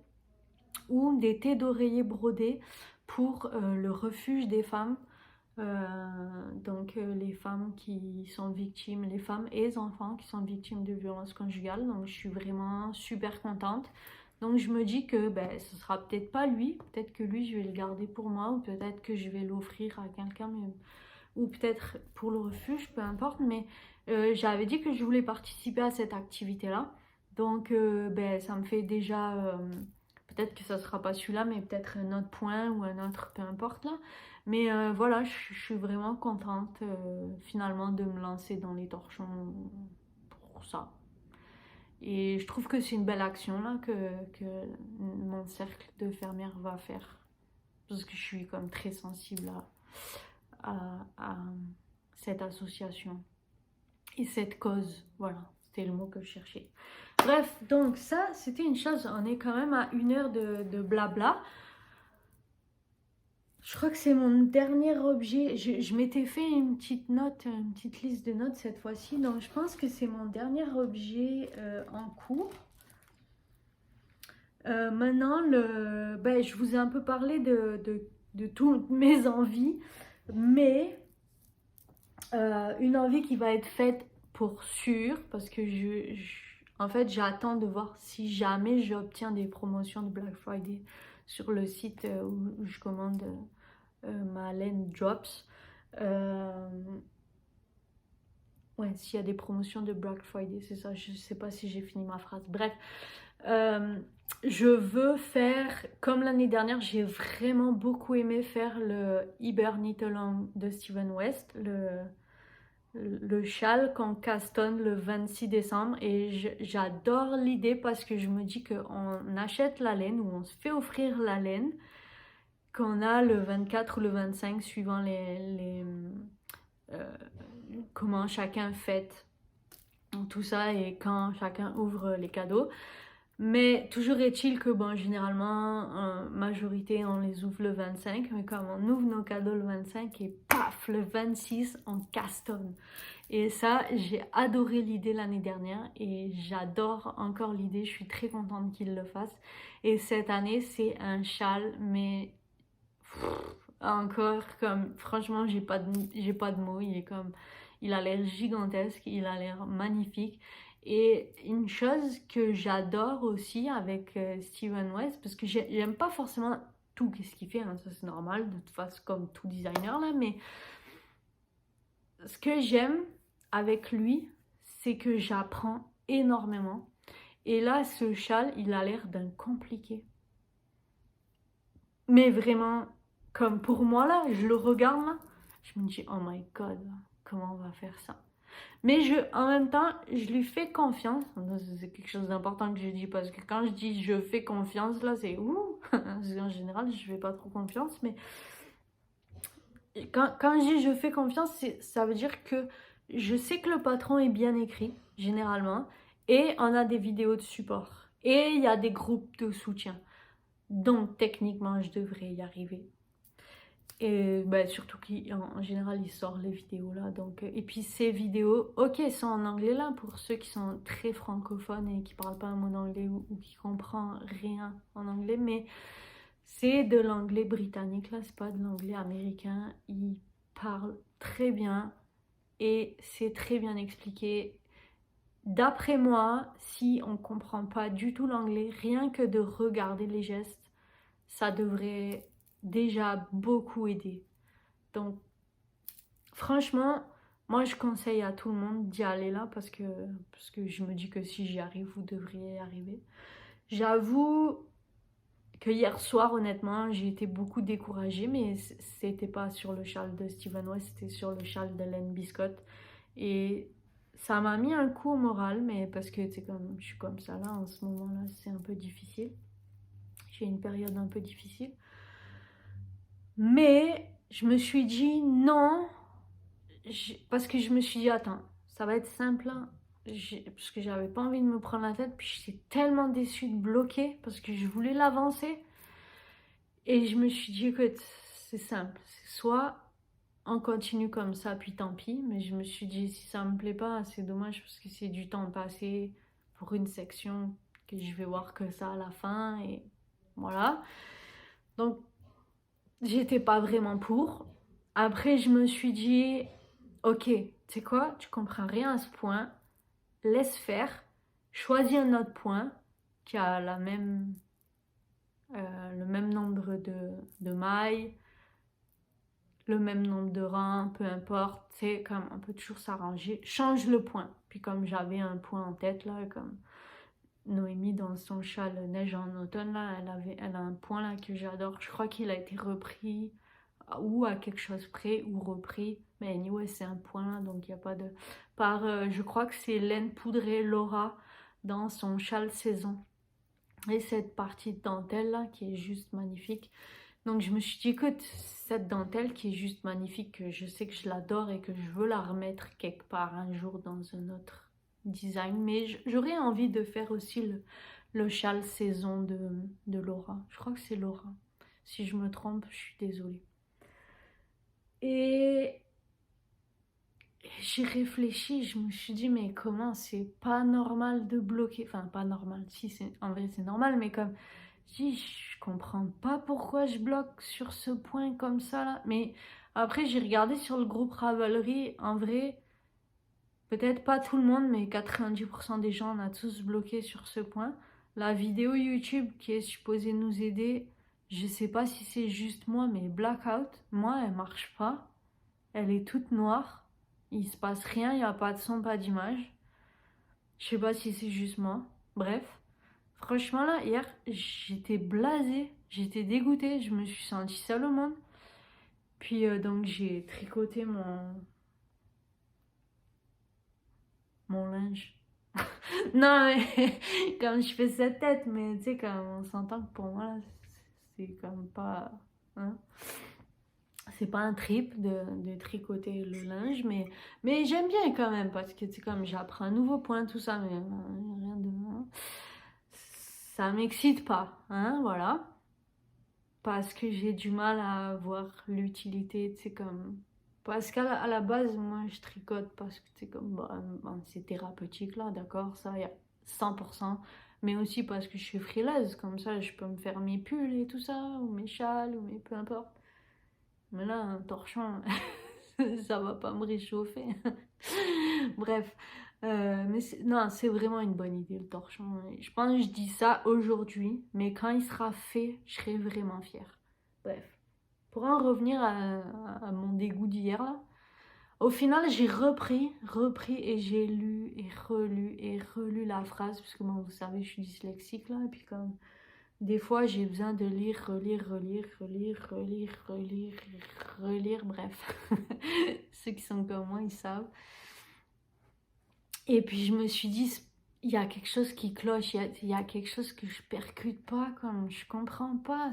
ou des thés d'oreiller brodés pour le refuge des femmes. Donc les femmes qui sont victimes, les femmes et les enfants qui sont victimes de violences conjugales. Donc je suis vraiment super contente. Donc je me dis que ben, ce sera peut-être pas lui, peut-être que lui je vais le garder pour moi, ou peut-être que je vais l'offrir à quelqu'un, ou peut-être pour le refuge, peu importe. Mais j'avais dit que je voulais participer à cette activité-là. Donc ben, ça me fait déjà... peut-être que ça sera pas celui-là, mais peut-être un autre point ou un autre, peu importe là. Mais voilà, je suis vraiment contente finalement de me lancer dans les torchons pour ça. Et je trouve que c'est une belle action là que mon cercle de fermières va faire. Parce que je suis comme très sensible à cette association et cette cause. Voilà, c'était le mot que je cherchais. Bref, donc ça, c'était une chose. On est quand même à 1 heure de blabla. Je crois que c'est mon dernier objet. Je m'étais fait une petite note, une petite liste de notes cette fois-ci. Donc je pense que c'est mon dernier objet en cours. Maintenant, ben, je vous ai un peu parlé de toutes mes envies. Mais une envie qui va être faite pour sûr. Parce que en fait, j'attends de voir si jamais j'obtiens des promotions de Black Friday sur le site où je commande ma laine Drops. Ouais, s'il y a des promotions de Black Friday, c'est ça. Je sais pas si j'ai fini ma phrase. Bref, je veux faire, comme l'année dernière, j'ai vraiment beaucoup aimé faire le Eber Knit Along de Steven West, le châle qu'on castonne le 26 décembre. Et j'adore l'idée parce que je me dis qu'on achète la laine ou on se fait offrir la laine qu'on a le 24 ou le 25 suivant comment chacun fête tout ça et quand chacun ouvre les cadeaux. Mais toujours est-il que, bon, généralement, en majorité, on les ouvre le 25, mais comme on ouvre nos cadeaux le 25 et paf, le 26, on castonne. Et ça, j'ai adoré l'idée l'année dernière et j'adore encore l'idée, je suis très contente qu'il le fasse. Et cette année, c'est un châle, mais encore, comme, franchement, j'ai pas de mots, il a l'air gigantesque, il a l'air magnifique. Et une chose que j'adore aussi avec Steven West, parce que j'aime pas forcément tout ce qu'il fait, hein, ça c'est normal, de toute façon comme tout designer là, mais ce que j'aime avec lui, c'est que j'apprends énormément. Et là, ce châle, il a l'air d'un compliqué. Mais vraiment comme pour moi là, je le regarde là, je me dis, oh my god, comment on va faire ça? Mais en même temps, je lui fais confiance. C'est quelque chose d'important que je dis parce que quand je dis je fais confiance, là, c'est ouh. En général, je fais pas trop confiance, mais quand je dis je fais confiance, ça veut dire que je sais que le patron est bien écrit, généralement, et on a des vidéos de support, et il y a des groupes de soutien. Donc, techniquement, je devrais y arriver. Et bah, surtout qu'en général, il sort les vidéos là. Donc, et puis ces vidéos, ok, sont en anglais là pour ceux qui sont très francophones et qui parlent pas un mot d'anglais ou qui comprennent rien en anglais, mais c'est de l'anglais britannique là, c'est pas de l'anglais américain. Ils parlent très bien et c'est très bien expliqué. D'après moi, si on comprend pas du tout l'anglais, rien que de regarder les gestes, ça devrait déjà beaucoup aider. Donc, franchement, moi je conseille à tout le monde d'y aller là parce que je me dis que si j'y arrive, vous devriez y arriver. J'avoue que hier soir, honnêtement, j'ai été beaucoup découragée, mais c'était pas sur le châle de Stephen West, c'était sur le châle de Len Biscott. Et ça m'a mis un coup au moral, mais parce que comme, je suis comme ça là, en ce moment-là, c'est un peu difficile. J'ai une période un peu difficile. Mais je me suis dit non, parce que je me suis dit, attends, ça va être simple, hein. Parce que j'avais pas envie de me prendre la tête, puis j'étais tellement déçue de bloquer, parce que je voulais l'avancer. Et je me suis dit, écoute, c'est simple, soit on continue comme ça, puis tant pis, mais je me suis dit, si ça me plaît pas, c'est dommage, parce que c'est du temps passé pour une section que je vais voir que ça à la fin, et voilà. Donc, j'étais pas vraiment pour. Après, je me suis dit, ok, tu sais quoi, tu comprends rien à ce point, laisse faire, choisis un autre point qui a le même nombre de mailles, le même nombre de rangs, peu importe, tu sais, comme on peut toujours s'arranger, change le point. Puis comme j'avais un point en tête là, comme Noémie dans son châle Neige en automne là, elle a un point là que j'adore, je crois qu'il a été repris ou à quelque chose près ou repris, mais anyway c'est un point donc il n'y a pas de je crois que c'est Laine Poudrée Laura dans son châle saison, et cette partie de dentelle là qui est juste magnifique. Donc je me suis dit, écoute, cette dentelle qui est juste magnifique, que je sais que je l'adore et que je veux la remettre quelque part un jour dans un autre design, mais j'aurais envie de faire aussi le châle saison de Laura, je crois que c'est Laura, si je me trompe je suis désolée. Et j'ai réfléchi, je me suis dit, mais comment, c'est pas normal de bloquer. Enfin, pas normal, si, en vrai, c'est normal, mais comme, je comprends pas pourquoi je bloque sur ce point comme ça, là. Mais après, j'ai regardé sur le groupe Ravelry, en vrai, peut-être pas tout le monde, mais 90% des gens, on a tous bloqué sur ce point. La vidéo YouTube qui est supposée nous aider, je sais pas si c'est juste moi, mais blackout, moi, elle marche pas. Elle est toute noire. Il se passe rien, il n'y a pas de son, pas d'image. Je sais pas si c'est juste moi. Bref. Franchement là, hier, j'étais blasée. J'étais dégoûtée. Je me suis sentie seule au monde. Puis donc j'ai tricoté mon linge. Non mais comme je fais cette tête, mais tu sais comme on s'entend que pour moi là, c'est comme pas... Hein, c'est pas un trip de tricoter le linge, mais j'aime bien quand même parce que c'est comme j'apprends un nouveau point, tout ça, mais rien de... Hein, ça m'excite pas, hein, voilà. Parce que j'ai du mal à voir l'utilité, c'est comme... Parce qu'à la base, moi je tricote parce que c'est comme... Bon, c'est thérapeutique là, d'accord, ça, il y a 100%. Mais aussi parce que je suis frileuse, comme ça je peux me faire mes pulls et tout ça, ou mes châles, ou mes... peu importe. Mais là, un torchon, ça va pas me réchauffer. Bref. Mais non, c'est vraiment une bonne idée le torchon. Je pense que je dis ça aujourd'hui, mais quand il sera fait, je serai vraiment fière. Bref. Pour en revenir à mon dégoût d'hier, là, au final, j'ai repris et j'ai lu et relu la phrase, parce que moi, vous savez, je suis dyslexique là, et puis comme Des fois, j'ai besoin de lire, relire, bref. Ceux qui sont comme moi, ils savent. Et puis, je me suis dit, il y a quelque chose qui cloche, il y a quelque chose que je percute pas, comme je comprends pas.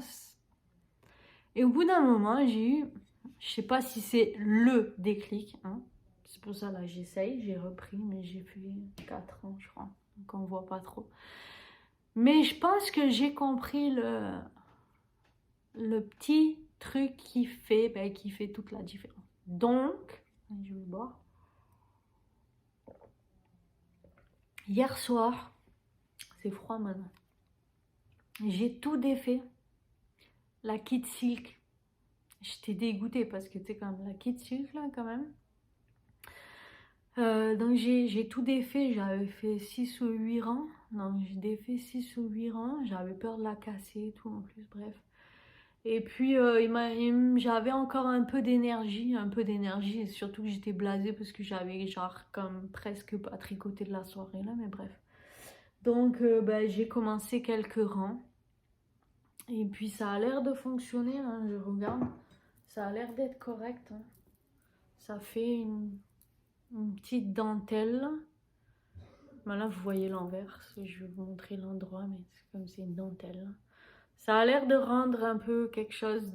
Et au bout d'un moment, j'ai eu, je sais pas si c'est le déclic, hein. C'est pour ça, là, j'essaye, j'ai repris, mais j'ai fait 4 ans, je crois. Donc, on voit pas trop. Mais je pense que j'ai compris le petit truc qui fait toute la différence. Donc, je vais boire. Hier soir, c'est froid maintenant, j'ai tout défait. La Kid Silk, j'étais dégoûtée parce que tu sais, quand même, la Kid Silk, là, quand même. Donc, j'ai tout défait, j'avais fait 6 ou 8 rangs. Donc, j'ai défait 6 ou 8 rangs, j'avais peur de la casser et tout, en plus, bref. Et puis, j'avais encore un peu d'énergie, et surtout que j'étais blasée parce que j'avais genre comme presque pas tricoté de la soirée là, mais bref. Donc, j'ai commencé quelques rangs. Et puis, ça a l'air de fonctionner, hein, je regarde. Ça a l'air d'être correct, hein. Ça fait une petite dentelle. Ben là, vous voyez l'envers. Je vais vous montrer l'endroit, mais c'est comme c'est une dentelle. Ça a l'air de rendre un peu quelque chose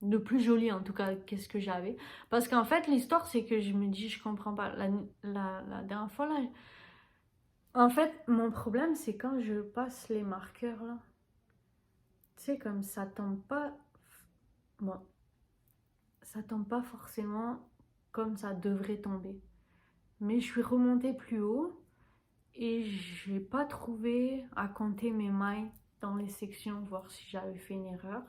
de plus joli, en tout cas, qu'est-ce que j'avais. Parce qu'en fait, l'histoire, c'est que je me dis, je comprends pas. La dernière fois, là, en fait, mon problème, c'est quand je passe les marqueurs, là. Tu sais, comme ça tombe pas... Bon, ça tombe pas forcément comme ça devrait tomber. Mais je suis remontée plus haut et j'ai pas trouvé à compter mes mailles dans les sections, voir si j'avais fait une erreur.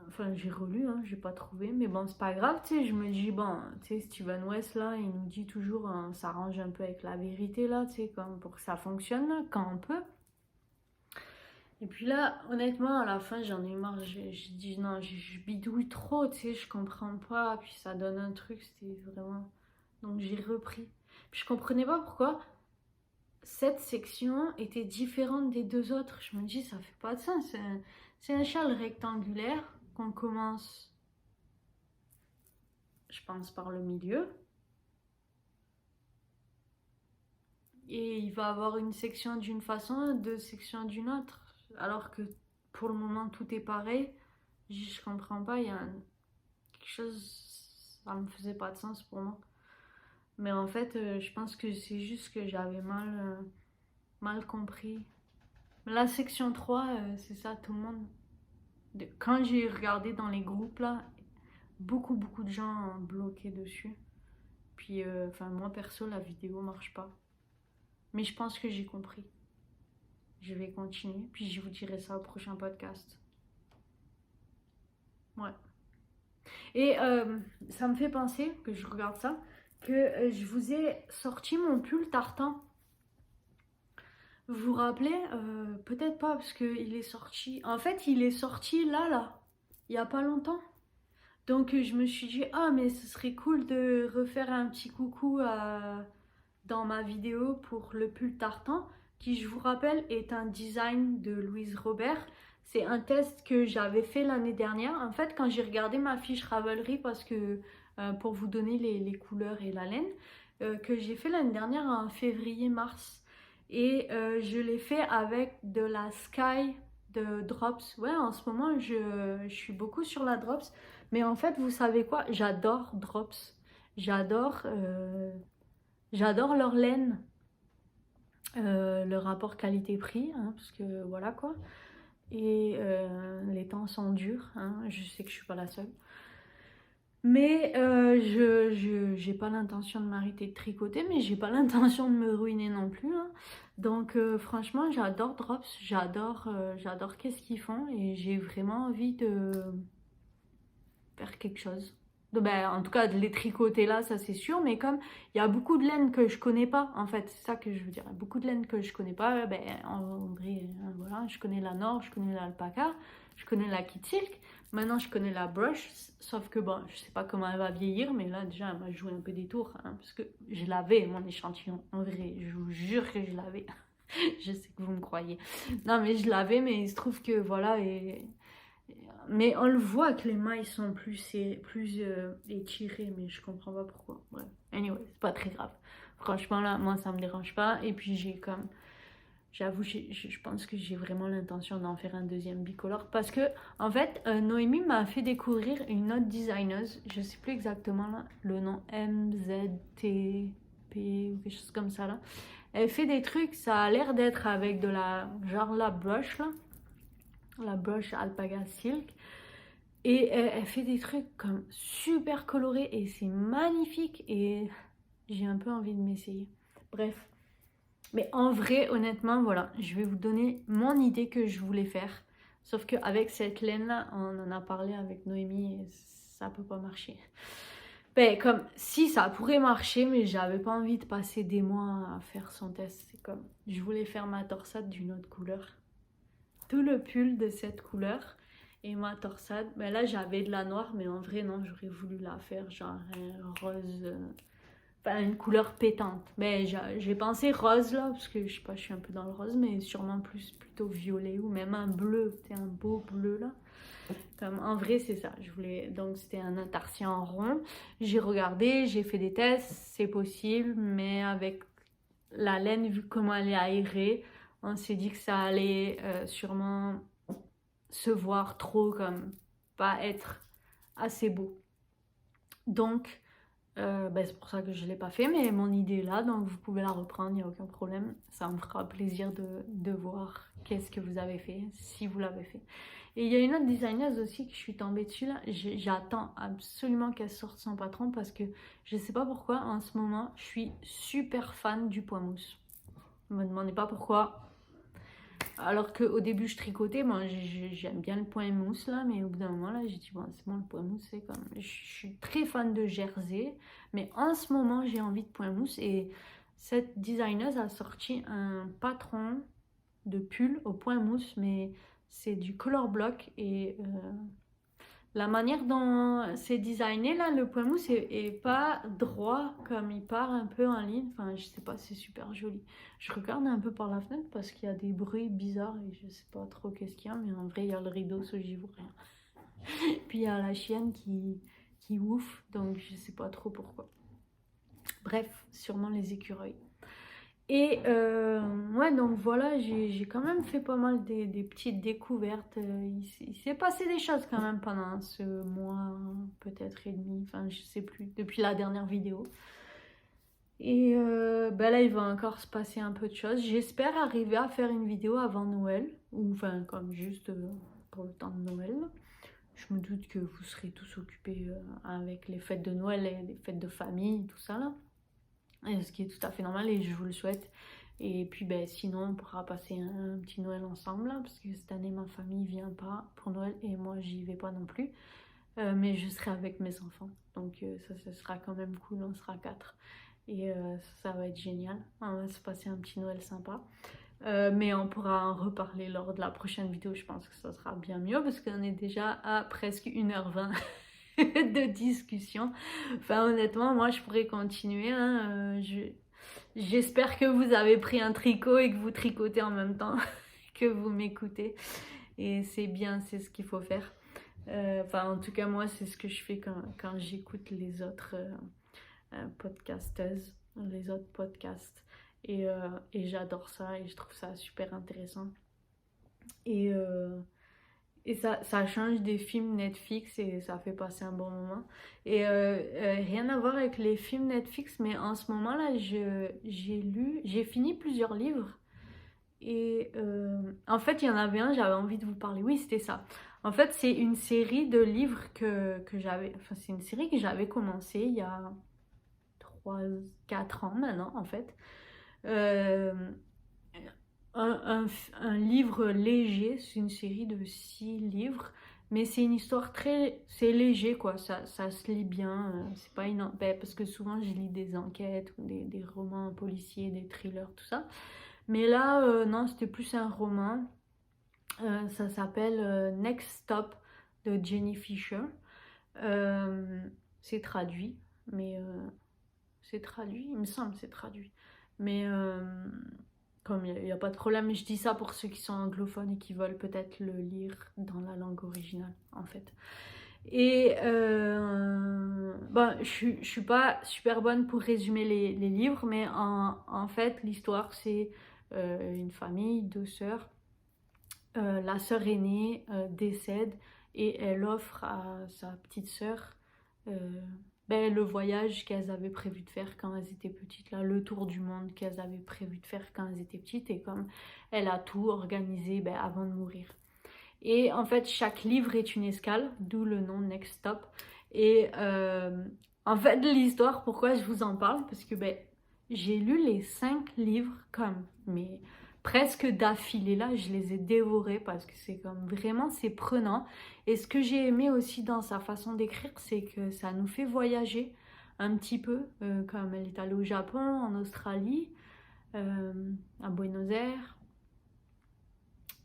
Enfin, j'ai relu, hein, j'ai pas trouvé, mais bon, c'est pas grave, tu sais, je me dis, bon, tu sais, Steven West, là, il nous dit toujours, hein, ça arrange un peu avec la vérité, là, tu sais, comme pour que ça fonctionne, là, quand on peut. Et puis là, honnêtement, à la fin, j'en ai marre, j'ai dit, non, je bidouille trop, tu sais, je comprends pas, puis ça donne un truc, c'était vraiment... Donc j'ai repris. Puis je comprenais pas pourquoi cette section était différente des deux autres. Je me dis, ça fait pas de sens, c'est un châle rectangulaire qu'on commence, je pense, par le milieu. Et il va avoir une section d'une façon, deux sections d'une autre. Alors que pour le moment, tout est pareil. Je comprends pas, il y a quelque chose, ça me faisait pas de sens pour moi. Mais en fait, je pense que c'est juste que j'avais mal compris. La section 3, c'est ça, tout le monde. Quand j'ai regardé dans les groupes là, beaucoup de gens ont bloqué dessus. Puis, enfin, moi perso, la vidéo marche pas. Mais je pense que j'ai compris. Je vais continuer, puis je vous dirai ça au prochain podcast. Ouais. Et ça me fait penser, que je regarde ça, que je vous ai sorti mon pull tartan. Vous vous rappelez? Peut-être pas, parce qu'il est sorti... En fait, il est sorti là, il y a pas longtemps. Donc je me suis dit, ah mais ce serait cool de refaire un petit coucou dans ma vidéo pour le pull tartan, qui je vous rappelle est un design de Louise Robert. C'est un test que j'avais fait l'année dernière. En fait, quand j'ai regardé ma fiche Ravelry, parce que pour vous donner les couleurs et la laine, que j'ai fait l'année dernière en février-mars. Et je l'ai fait avec de la Sky de Drops. Ouais, en ce moment, je suis beaucoup sur la Drops. Mais en fait, vous savez quoi? J'adore Drops. J'adore leur laine. Le rapport qualité-prix, hein, parce que voilà quoi. Et les temps sont durs, hein, je sais que je suis pas la seule. Mais j'ai pas l'intention de m'arrêter de tricoter, mais j'ai pas l'intention de me ruiner non plus, hein. Donc franchement, j'adore Drops, j'adore qu'est-ce qu'ils font et j'ai vraiment envie de faire quelque chose. Ben, en tout cas, de les tricoter là, ça c'est sûr, mais comme il y a beaucoup de laine que je connais pas, en fait, c'est ça que je veux dire. Beaucoup de laine que je connais pas, ben, en vrai, voilà, je connais la Nord, je connais l'alpaca, je connais la Kid Silk, maintenant je connais la Brush, sauf que bon, je sais pas comment elle va vieillir, mais là déjà elle m'a joué un peu des tours, hein, parce que je l'avais mon échantillon, en vrai, je vous jure que je l'avais. Je sais que vous me croyez. Non, mais je l'avais, mais il se trouve que voilà, mais on le voit que les mailles sont plus étirées, mais je comprends pas pourquoi. Bref, anyway, c'est pas très grave. Franchement, là, moi, ça me dérange pas. Et puis, j'avoue, je pense que j'ai vraiment l'intention d'en faire un deuxième bicolore. Parce que, en fait, Noémie m'a fait découvrir une autre designeuse. Je sais plus exactement là, le nom MZTP ou quelque chose comme ça là. Elle fait des trucs, ça a l'air d'être avec de la, genre la brush là. La brush Alpaca Silk. Et elle fait des trucs comme super colorés et c'est magnifique et j'ai un peu envie de m'essayer. Bref. Mais en vrai, honnêtement, voilà, je vais vous donner mon idée que je voulais faire. Sauf qu'avec cette laine-là, on en a parlé avec Noémie et ça peut pas marcher. Ben, comme si ça pourrait marcher, mais j'avais pas envie de passer des mois à faire son test. C'est comme, je voulais faire ma torsade d'une autre couleur. Tout le pull de cette couleur et ma torsade. Ben là, j'avais de la noire, mais en vrai, non, j'aurais voulu la faire genre un rose, enfin une couleur pétante. Mais j'ai pensé rose là, parce que je sais pas, je suis un peu dans le rose, mais sûrement plus plutôt violet ou même un bleu, c'est un beau bleu là. Comme, en vrai, c'est ça. Je voulais, donc c'était un intarsia en rond. J'ai regardé, j'ai fait des tests, c'est possible, mais avec la laine, vu comment elle est aérée, on s'est dit que ça allait sûrement se voir trop, comme pas être assez beau. Donc, ben, c'est pour ça que je ne l'ai pas fait, mais mon idée est là, donc vous pouvez la reprendre, il n'y a aucun problème. Ça me fera plaisir de voir qu'est-ce que vous avez fait, si vous l'avez fait. Et il y a une autre designeuse aussi que je suis tombée dessus là, j'attends absolument qu'elle sorte son patron parce que je ne sais pas pourquoi, en ce moment, je suis super fan du point mousse. Ne me demandez pas pourquoi. Alors qu'au début je tricotais, moi j'aime bien le point mousse là, mais au bout d'un moment là j'ai dit bon c'est bon, le point mousse c'est comme, je suis très fan de jersey, mais en ce moment j'ai envie de point mousse et cette designeuse a sorti un patron de pull au point mousse, mais c'est du color block et la manière dont c'est designé là, le point mousse est pas droit, comme il part un peu en ligne. Enfin, je sais pas, c'est super joli. Je regarde un peu par la fenêtre parce qu'il y a des bruits bizarres et je sais pas trop qu'est-ce qu'il y a, mais en vrai, il y a le rideau, ça j'y vois rien. Puis il y a la chienne qui ouf, donc je sais pas trop pourquoi. Bref, sûrement les écureuils. Et ouais, donc voilà, j'ai quand même fait pas mal des petites découvertes. Il s'est passé des choses quand même pendant ce mois, peut-être et demi, enfin je sais plus, depuis la dernière vidéo. Et ben là, il va encore se passer un peu de choses. J'espère arriver à faire une vidéo avant Noël, ou enfin comme juste pour le temps de Noël. Je me doute que vous serez tous occupés avec les fêtes de Noël et les fêtes de famille, tout ça là. Ce qui est tout à fait normal et je vous le souhaite. Et puis ben, sinon on pourra passer un petit Noël ensemble là, parce que cette année ma famille vient pas pour Noël et moi j'y vais pas non plus. Mais je serai avec mes enfants, donc ça sera quand même cool, on sera 4 et ça va être génial, on va se passer un petit Noël sympa. Mais on pourra en reparler lors de la prochaine vidéo, je pense que ça sera bien mieux parce qu'on est déjà à presque 1h20 de discussion. Enfin honnêtement, moi je pourrais continuer, hein. J'espère que vous avez pris un tricot et que vous tricotez en même temps que vous m'écoutez. Et c'est bien, c'est ce qu'il faut faire. Enfin en tout cas moi c'est ce que je fais quand j'écoute les autres podcasteuses, les autres podcasts. Et j'adore ça et je trouve ça super intéressant. Et ça change des films Netflix et ça fait passer un bon moment. Et rien à voir avec les films Netflix, mais en ce moment-là, j'ai fini plusieurs livres. Et en fait, il y en avait un, j'avais envie de vous parler. Oui, c'était ça. En fait, c'est une série de livres que j'avais... Enfin, c'est une série que j'avais commencé il y a 3-4 ans maintenant, en fait. Un livre léger, c'est une série de 6 livres Mais c'est une histoire c'est léger quoi, ça se lit bien, c'est pas parce que souvent je lis des enquêtes ou des romans policiers, des thrillers, tout ça. Mais là, non, c'était plus un roman. Ça s'appelle Next Stop de Jenny Fisher. C'est traduit, mais c'est traduit, il me semble, c'est traduit. Mais comme il n'y a pas de problème, je dis ça pour ceux qui sont anglophones et qui veulent peut-être le lire dans la langue originale, en fait. Et bon, je suis pas super bonne pour résumer les livres, mais en fait, l'histoire, c'est une famille, deux sœurs. La sœur aînée décède et elle offre à sa petite sœur le voyage qu'elles avaient prévu de faire quand elles étaient petites, là, le tour du monde qu'elles avaient prévu de faire quand elles étaient petites, et comme elle a tout organisé avant de mourir. Et en fait, chaque livre est une escale, d'où le nom Next Stop. Et en fait, l'histoire, pourquoi je vous en parle, parce que j'ai lu les 5 livres mais presque d'affilée là, je les ai dévorés parce que c'est comme vraiment c'est prenant. Et ce que j'ai aimé aussi dans sa façon d'écrire, c'est que ça nous fait voyager un petit peu, comme elle est allée au Japon, en Australie, à Buenos Aires.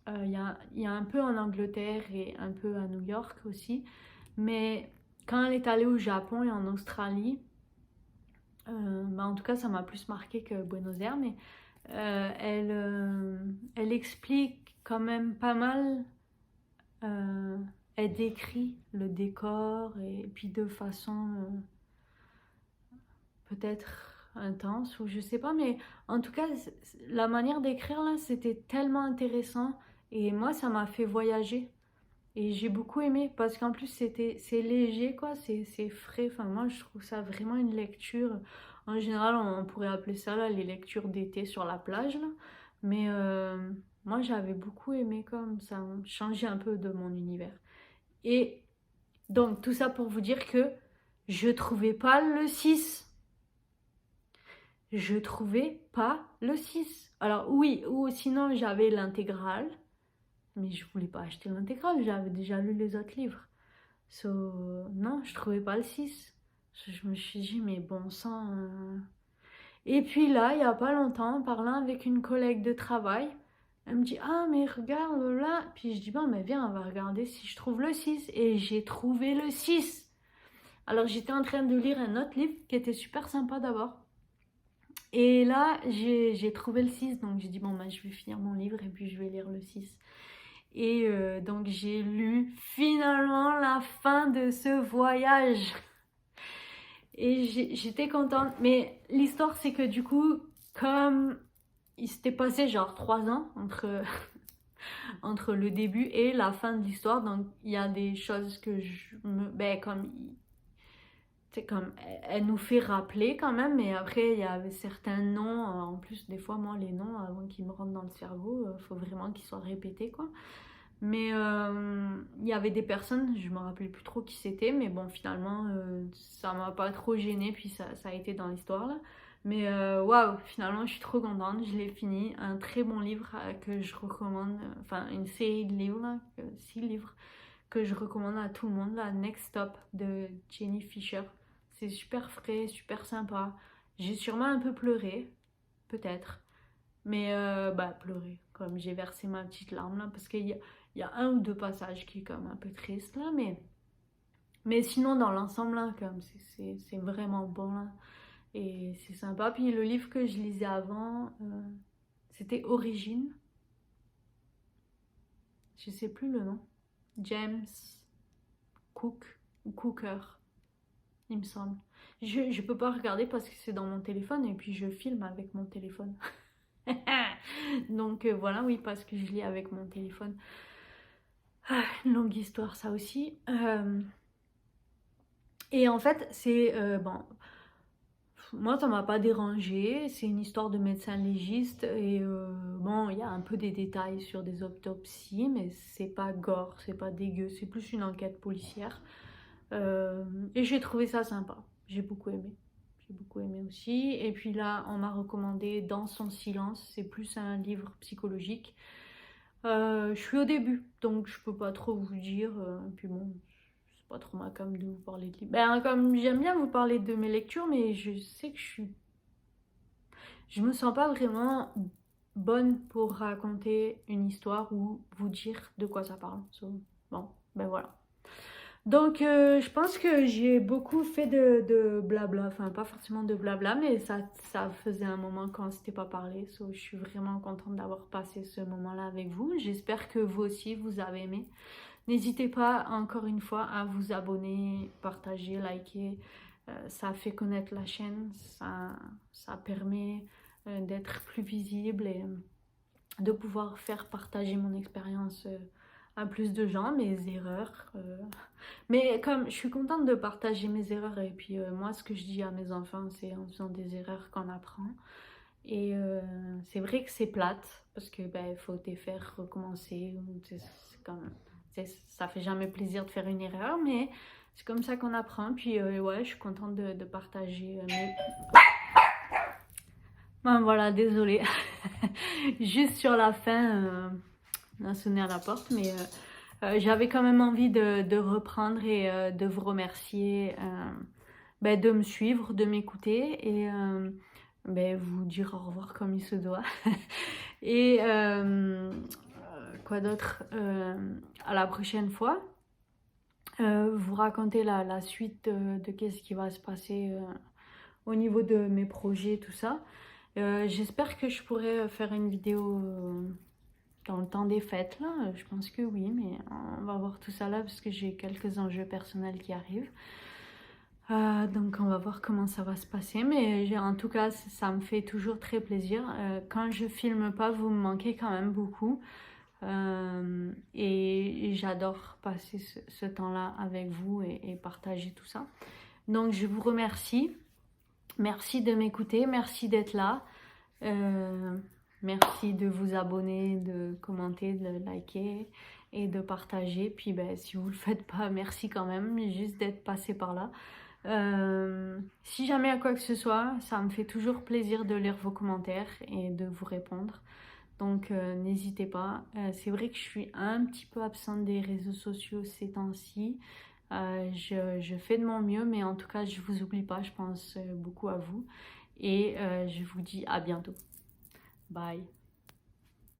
Il y a un peu en Angleterre et un peu à New York aussi. Mais quand elle est allée au Japon et en Australie, en tout cas ça m'a plus marqué que Buenos Aires, mais elle explique quand même pas mal, elle décrit le décor et puis de façon peut-être intense ou je sais pas, mais en tout cas la manière d'écrire là c'était tellement intéressant et moi ça m'a fait voyager. Et j'ai beaucoup aimé parce qu'en plus c'est léger quoi, c'est frais. Enfin moi je trouve ça vraiment une lecture. En général on pourrait appeler ça là les lectures d'été sur la plage là. Mais moi j'avais beaucoup aimé comme ça changeait un peu de mon univers. Et donc tout ça pour vous dire que je trouvais pas le 6. Je trouvais pas le 6. Alors oui, ou sinon j'avais l'intégrale. Mais je voulais pas acheter l'intégrale, j'avais déjà lu les autres livres. Non, je trouvais pas le 6. Je me suis dit, mais bon sang. Et puis là, il y a pas longtemps, en parlant avec une collègue de travail, elle me dit, ah, mais regarde là. Puis je dis, bon, mais viens, on va regarder si je trouve le 6. Et j'ai trouvé le 6. Alors j'étais en train de lire un autre livre qui était super sympa d'abord. Et là, j'ai trouvé le 6. Donc j'ai dit, bon, je vais finir mon livre et puis je vais lire le 6. Et donc j'ai lu finalement la fin de ce voyage. Et j'étais contente. Mais l'histoire c'est que du coup, comme il s'était passé genre 3 ans entre, entre le début et la fin de l'histoire, donc il y a des choses que comme elle nous fait rappeler quand même, mais après il y avait certains noms, en plus des fois moi les noms avant qu'ils me rentrent dans le cerveau, faut vraiment qu'ils soient répétés quoi. Mais il y avait des personnes, je me rappelais plus trop qui c'était, mais bon, finalement, ça m'a pas trop gênée, puis ça a été dans l'histoire là. Mais waouh, finalement, je suis trop contente, je l'ai fini. Un très bon livre que je recommande, enfin, une série de livres, là, 6 livres, que je recommande à tout le monde, la Next Stop de Jenny Fisher. C'est super frais, super sympa. J'ai sûrement un peu pleuré, peut-être. Mais pleurer, comme j'ai versé ma petite larme là, parce qu'il y a un ou deux passages qui est comme un peu triste là, mais sinon dans l'ensemble là, comme c'est vraiment bon là, et c'est sympa. Puis le livre que je lisais avant, c'était Origine, je sais plus le nom, James Cook ou Cooker, il me semble. Je peux pas regarder parce que c'est dans mon téléphone et puis je filme avec mon téléphone. Donc voilà, oui, parce que je lis avec mon téléphone. Une longue histoire, ça aussi. Et en fait, c'est bon. Moi, ça m'a pas dérangé. C'est une histoire de médecin légiste. Et bon, il y a un peu des détails sur des autopsies, mais c'est pas gore, c'est pas dégueu. C'est plus une enquête policière. Et j'ai trouvé ça sympa. J'ai beaucoup aimé. J'ai beaucoup aimé aussi. Et puis là, on m'a recommandé Dans son silence. C'est plus un livre psychologique. Je suis au début, donc je peux pas trop vous dire. Puis bon, c'est pas trop ma cam de vous parler de livres. Ben, comme j'aime bien vous parler de mes lectures, mais je sais que je me sens pas vraiment bonne pour raconter une histoire ou vous dire de quoi ça parle. So, bon, ben voilà. Donc, je pense que j'ai beaucoup fait de blabla, enfin pas forcément de blabla, mais ça faisait un moment qu'on ne s'était pas parlé. So, je suis vraiment contente d'avoir passé ce moment-là avec vous. J'espère que vous aussi, vous avez aimé. N'hésitez pas, encore une fois, à vous abonner, partager, liker. Ça fait connaître la chaîne, ça permet d'être plus visible et de pouvoir faire partager mon expérience à plus de gens, mes erreurs. Mais comme je suis contente de partager mes erreurs et puis moi ce que je dis à mes enfants c'est en faisant des erreurs qu'on apprend. Et c'est vrai que c'est plate parce que ben faut te faire recommencer. C'est comme, ça fait jamais plaisir de faire une erreur, mais c'est comme ça qu'on apprend. Puis ouais, je suis contente de partager mes... Ben voilà, désolée. Juste sur la fin, on a sonné à la porte, mais j'avais quand même envie de reprendre et de vous remercier ben, de me suivre, de m'écouter et ben, vous dire au revoir comme il se doit. Et quoi d'autre, à la prochaine fois, vous raconter la suite de qu'est-ce qui va se passer au niveau de mes projets, tout ça. J'espère que je pourrai faire une vidéo dans le temps des fêtes, là. Je pense que oui, mais on va voir tout ça là parce que j'ai quelques enjeux personnels qui arrivent. Donc on va voir comment ça va se passer, mais en tout cas ça me fait toujours très plaisir. Quand je filme pas, vous me manquez quand même beaucoup. Et j'adore passer ce temps-là avec vous et partager tout ça. Donc je vous remercie. Merci de m'écouter, merci d'être là. Merci de vous abonner, de commenter, de liker et de partager. Puis ben, si vous le faites pas, merci quand même, juste d'être passé par là. Si jamais à quoi que ce soit, ça me fait toujours plaisir de lire vos commentaires et de vous répondre. Donc n'hésitez pas. C'est vrai que je suis un petit peu absente des réseaux sociaux ces temps-ci. Je fais de mon mieux, mais en tout cas, je vous oublie pas. Je pense beaucoup à vous. Et je vous dis à bientôt. Bye.